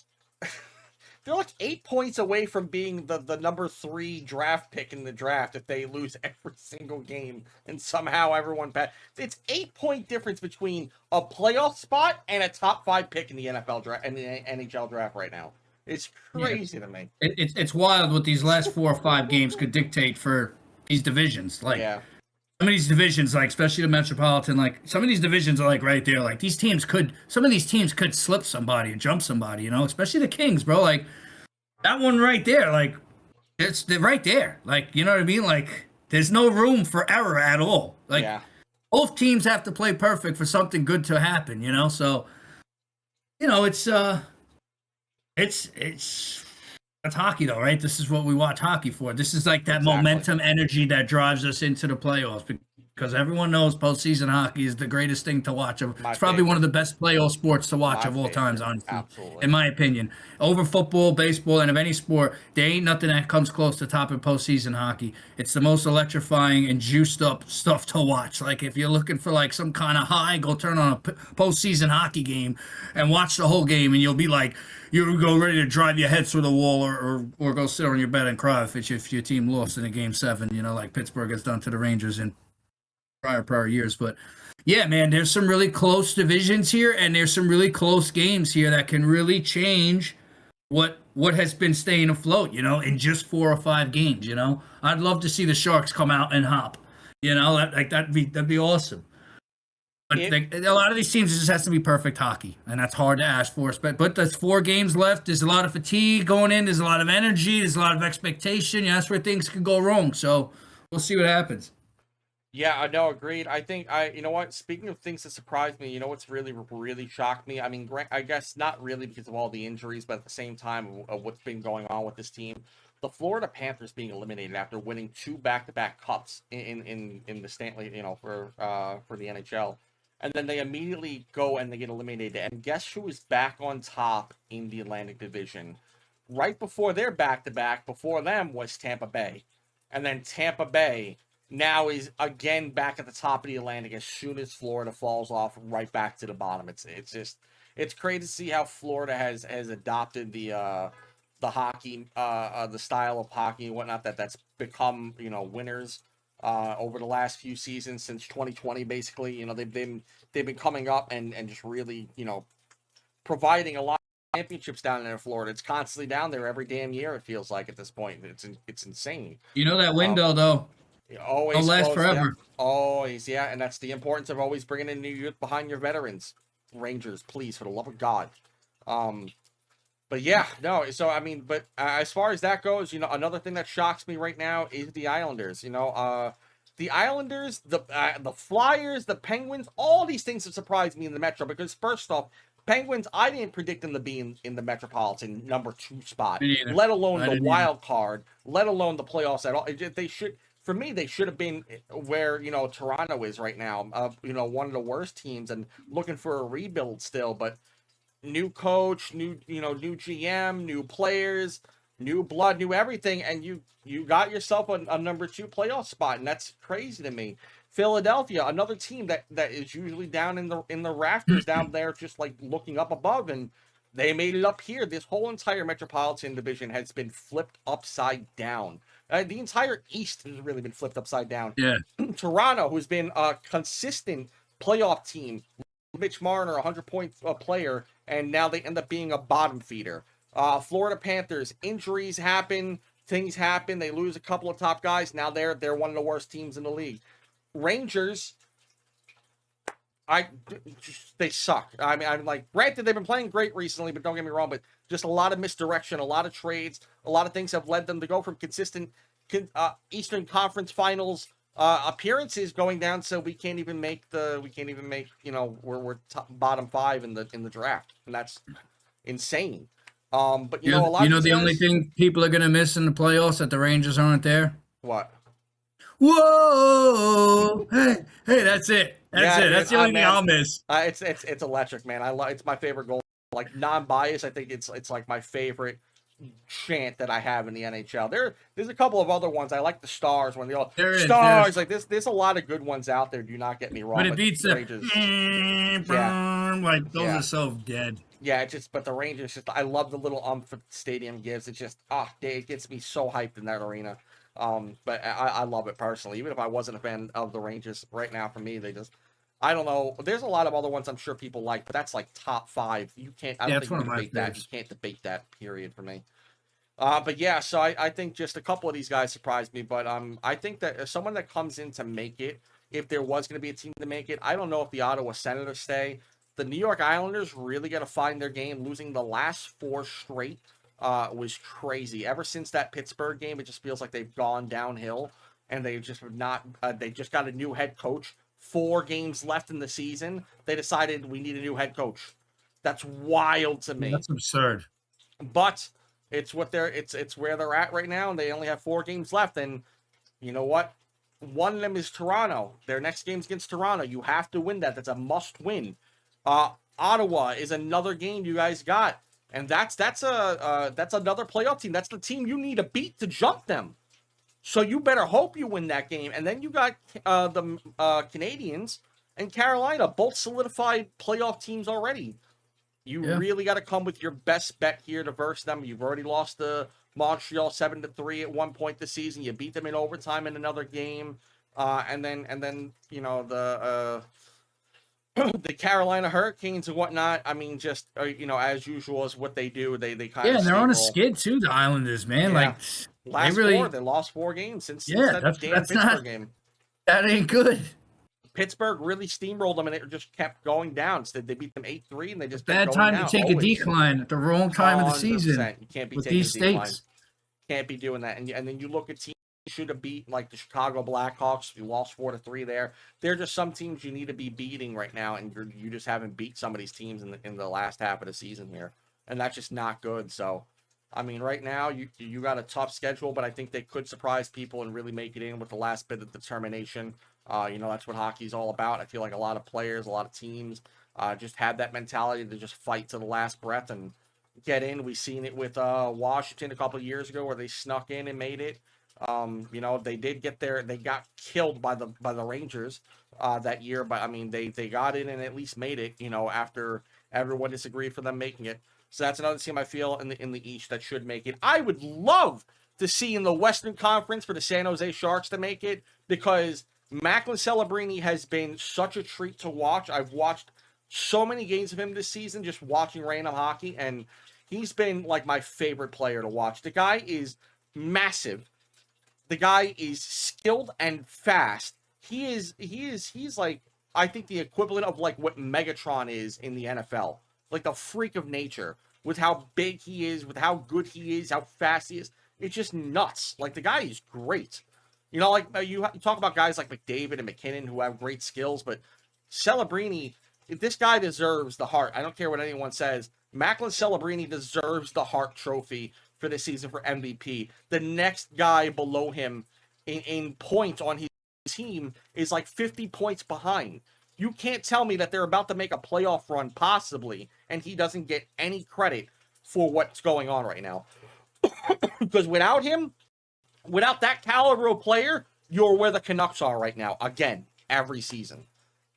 they're like 8 points away from being the number 3 draft pick in the draft if they lose every single game and somehow everyone it's 8-point difference between a playoff spot and a top 5 pick in the NFL draft and the NHL draft right now. It's crazy to me. It's wild what these last 4 or 5 games could dictate for these divisions. Like, Yeah. some of these divisions, like especially the Metropolitan, like some of these divisions are like right there. Like some of these teams could slip somebody and jump somebody. Especially the Kings, bro. Like that one right there. Like they're right there. Like, you know what I mean? Like there's no room for error at all. Like Yeah. both teams have to play perfect for something good to happen. So it's hockey though, right? This is what we watch hockey for. This is like that Exactly. momentum energy that drives us into the playoffs because everyone knows postseason hockey is the greatest thing to watch. It's probably one of the best playoff sports to watch of all times, honestly, Absolutely. in my opinion. Over football, baseball, and of any sport, there ain't nothing that comes close to topping postseason hockey. It's the most electrifying and juiced up stuff to watch. Like if you're looking for like some kind of high, go turn on a postseason hockey game and watch the whole game, and you'll be like, you go ready to drive your head through the wall or go sit on your bed and cry if your team lost in a game 7, like Pittsburgh has done to the Rangers in prior years. But yeah, man, there's some really close divisions here, and there's some really close games here that can really change what has been staying afloat, in just 4 or 5 games. I'd love to see the Sharks come out and hop. That'd be awesome. But a lot of these teams, it just has to be perfect hockey, and that's hard to ask for. But there's 4 games left. There's a lot of fatigue going in. There's a lot of energy. There's a lot of expectation. That's where things could go wrong. So we'll see what happens. Yeah, I know, agreed. I think you know what? Speaking of things that surprised me, what's really, really shocked me? I mean, I guess not really because of all the injuries, but at the same time of what's been going on with this team, the Florida Panthers being eliminated after winning 2 back-to-back cups in the Stanley, for the NHL. and then they immediately go and they get eliminated. And guess who is back on top in the Atlantic Division? Right before their back-to-back, before them was Tampa Bay. And then Tampa Bay now is again back at the top of the Atlantic as soon as Florida falls off right back to the bottom. It's crazy to see how Florida has adopted the hockey, the style of hockey and whatnot that's become, winners over the last few seasons since 2020. Basically, they've been coming up and just really, providing a lot of championships down there in Florida. It's constantly down there every damn year. It feels like at this point, it's insane. You know that window though. Always Don't last close, yeah. forever. Always, yeah, and that's the importance of always bringing in new youth behind your veterans. Rangers, please, for the love of God. But yeah, no. So I mean, but as far as that goes, another thing that shocks me right now is the Islanders. The Islanders, the Flyers, the Penguins, all these things have surprised me in the Metro because first off, Penguins, I didn't predict them to be in the Metropolitan number 2 spot, let alone the wild card, let alone the playoffs at all. They should. For me, they should have been where, Toronto is right now. One of the worst teams and looking for a rebuild still. But new coach, new GM, new players, new blood, new everything. And you got yourself a number 2 playoff spot. And that's crazy to me. Philadelphia, another team that is usually down in the rafters down there, just like looking up above. And they made it up here. This whole entire Metropolitan Division has been flipped upside down. The entire East has really been flipped upside down. Yeah. Toronto, who's been a consistent playoff team, Mitch Marner, 100-point player, and now they end up being a bottom feeder. Florida Panthers, injuries happen, things happen. They lose a couple of top guys. Now they're one of the worst teams in the league. Rangers, they suck. I mean, I'm like, granted, they've been playing great recently, but don't get me wrong, but just a lot of misdirection, a lot of trades, a lot of things have led them to go from consistent Eastern Conference Finals appearances going down. So we can't even make, we're bottom 5 in the draft, and that's insane. But a lot of the only thing people are gonna miss in the playoffs that the Rangers aren't there. What? Whoa! Hey, that's it. That's the only thing I'll miss. It's electric, man. It's my favorite goal. Like non-biased, I think it's like my favorite chant that I have in the NHL. There's a couple of other ones. I like the Stars when they all Stars. Like there's a lot of good ones out there. Do not get me wrong. But it beats the Rangers. Like those are so dead. Yeah, but the Rangers I love the little the stadium gives. It's just it gets me so hyped in that arena. But I love it personally. Even if I wasn't a fan of the Rangers right now, for me, I don't know. There's a lot of other ones I'm sure people like, but that's like top 5. You can't. I don't think you can debate that. You can't debate that. Period for me. But yeah, so I think just a couple of these guys surprised me. But I think that someone that comes in to make it, if there was going to be a team to make it, I don't know if the Ottawa Senators stay. The New York Islanders really got to find their game. Losing the last 4 straight was crazy. Ever since that Pittsburgh game, it just feels like they've gone downhill, and they just have not. They just got a new head coach. 4 games left in the season. They decided we need a new head coach. That's wild to me. That's absurd. But it's where they're at right now, and they only have 4 games left. And you know what? One of them is Toronto. Their next game's against Toronto. You have to win that. That's a must win. Ottawa is another game you guys got. And that's another playoff team. That's the team you need to beat to jump them. So you better hope you win that game. And then you got the Canadiens and Carolina, both solidified playoff teams already. You really got to come with your best bet here to verse them. You've already lost to Montreal 7-3 at one point this season. You beat them in overtime in another game, and then the Carolina Hurricanes and whatnot. I mean, just as usual is what they do. They kind of and they're on a skid too. The Islanders, man, they lost 4 games since that damn Pittsburgh game. That ain't good. Pittsburgh really steamrolled them, and it just kept going down. So they beat them 8-3, and they just bad time to take a decline at the wrong time of the season. You can't be taking a decline. Can't be doing that. And then you look at teams you should have beat, like the Chicago Blackhawks. You lost 4-3 there. They're just some teams you need to be beating right now, and you just haven't beat some of these teams in the last half of the season here, and that's just not good. So, I mean, right now you got a tough schedule, but I think they could surprise people and really make it in with the last bit of determination. That's what hockey's all about. I feel like a lot of players, a lot of teams just have that mentality to just fight to the last breath and get in. We've seen it with Washington a couple of years ago where they snuck in and made it. They did get there. They got killed by the Rangers that year, but I mean, they got in and at least made it. After everyone disagreed for them making it. So that's another team I feel in the East that should make it. I would love to see in the Western Conference for the San Jose Sharks to make it because Macklin Celebrini has been such a treat to watch. I've watched so many games of him this season, just watching random hockey, and he's been like my favorite player to watch. The guy is massive. The guy is skilled and fast. He's like, I think, the equivalent of like what Megatron is in the NFL. Like the freak of nature with how big he is, with how good he is, how fast he is. It's just nuts. Like the guy is great. You talk about guys like McDavid and McKinnon who have great skills, but Celebrini, this guy deserves the Hart. I don't care what anyone says. Macklin Celebrini deserves the Hart Trophy for this season for MVP. The next guy below him in points on his team is like 50 points behind. You can't tell me that they're about to make a playoff run, possibly, and he doesn't get any credit for what's going on right now. Because without him, without that caliber of player, you're where the Canucks are right now, again, every season.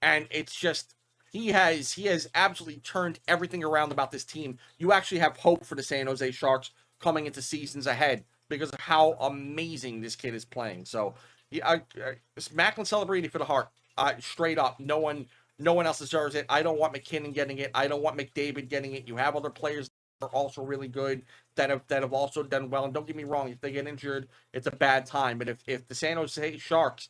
And it's just, he has absolutely turned everything around about this team. You actually have hope for the San Jose Sharks coming into seasons ahead because of how amazing this kid is playing. So, it's Macklin Celebrini for the Hart. Straight up, no one else deserves it. I don't want McKinnon getting it. I don't want McDavid getting it. You have other players that are also really good that have also done well. And don't get me wrong, if they get injured, it's a bad time. But if the San Jose Sharks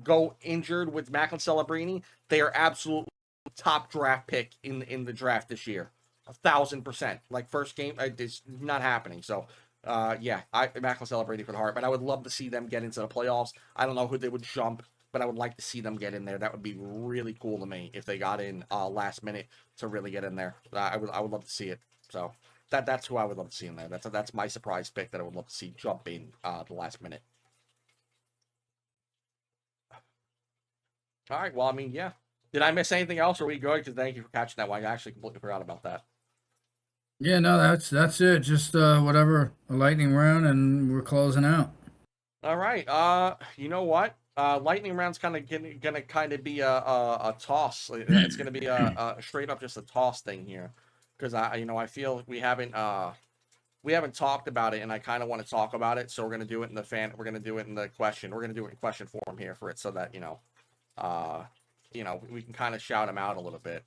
go injured with Macklin Celebrini, they are absolutely top draft pick in the draft this year. 1,000%. Like first game, it's not happening. So, Macklin Celebrini for the Hart. But I would love to see them get into the playoffs. I don't know who they would jump, but I would like to see them get in there. That would be really cool to me if they got in last minute to really get in there. I would love to see it. So that's who I would love to see in there. That's my surprise pick that I would love to see jump in the last minute. All right. Well, I mean, yeah. Did I miss anything else? Or are we good? Because thank you for catching that one. I actually completely forgot about that. Yeah, no, that's it. Just whatever, a lightning round, and we're closing out. All right. You know what? Lightning round's gonna kind of be a toss. It's gonna be a straight up just a toss thing here, because I feel we haven't talked about it, and I kind of want to talk about it. So we're gonna do it in we're gonna do it in the question. We're gonna do it in question form here for it, so that we can kind of shout them out a little bit.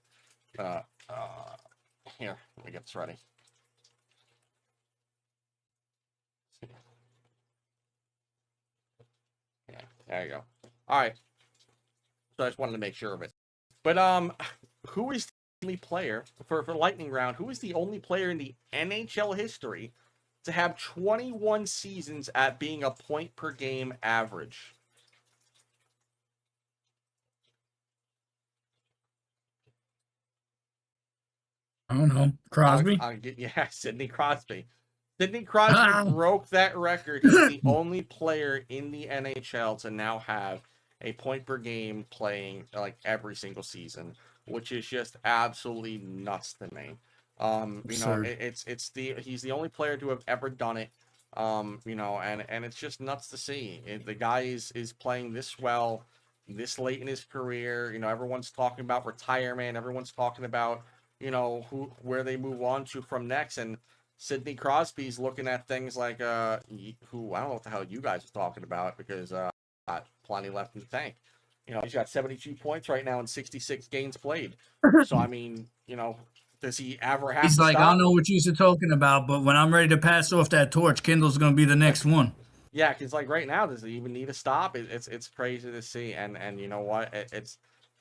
Here, let me get this ready. Yeah, there you go. All right. So I just wanted to make sure of it. But who is the only player for lightning round? Who is the only player in the NHL history to have 21 seasons at being a point per game average? I don't know. Crosby? Sidney Crosby. Sidney Crosby broke that record. He's the only player in the NHL to now have a point per game playing like every single season, which is just absolutely nuts to me. He's the only player to have ever done it. And it's just nuts to see. The guy is playing this well, this late in his career. Everyone's talking about retirement. Everyone's talking about where they move on to from next. And Sidney Crosby's looking at things like who I don't know what the hell you guys are talking about, because got plenty left in the tank. He's got 72 points right now in 66 games played. So I mean, does he ever have He's to like, stop? I don't know what you're talking about, but when I'm ready to pass off that torch, Kindle's gonna be the next one. Yeah, because like right now, does he even need to stop? It's crazy to see, and you know what?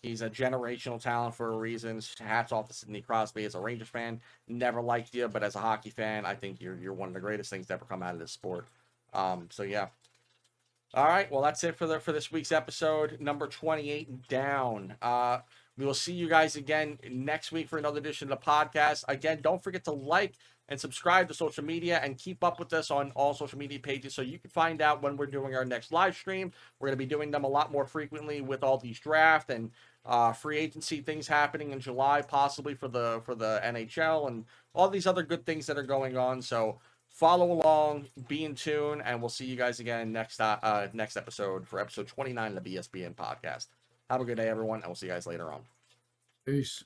He's a generational talent for a reason. Hats off to Sidney Crosby. As a Rangers fan, never liked you, but as a hockey fan, I think you're one of the greatest things to ever come out of this sport. So yeah. All right, well that's it for this week's episode, number 28 down. We will see you guys again next week for another edition of the podcast. Again, don't forget to like and subscribe to social media and keep up with us on all social media pages so you can find out when we're doing our next live stream. We're going to be doing them a lot more frequently with all these draft and free agency things happening in July, possibly for the NHL and all these other good things that are going on. So follow along, be in tune, and we'll see you guys again next episode for episode 29 of the BSBN podcast. Have a good day, everyone, and we'll see you guys later on. Peace.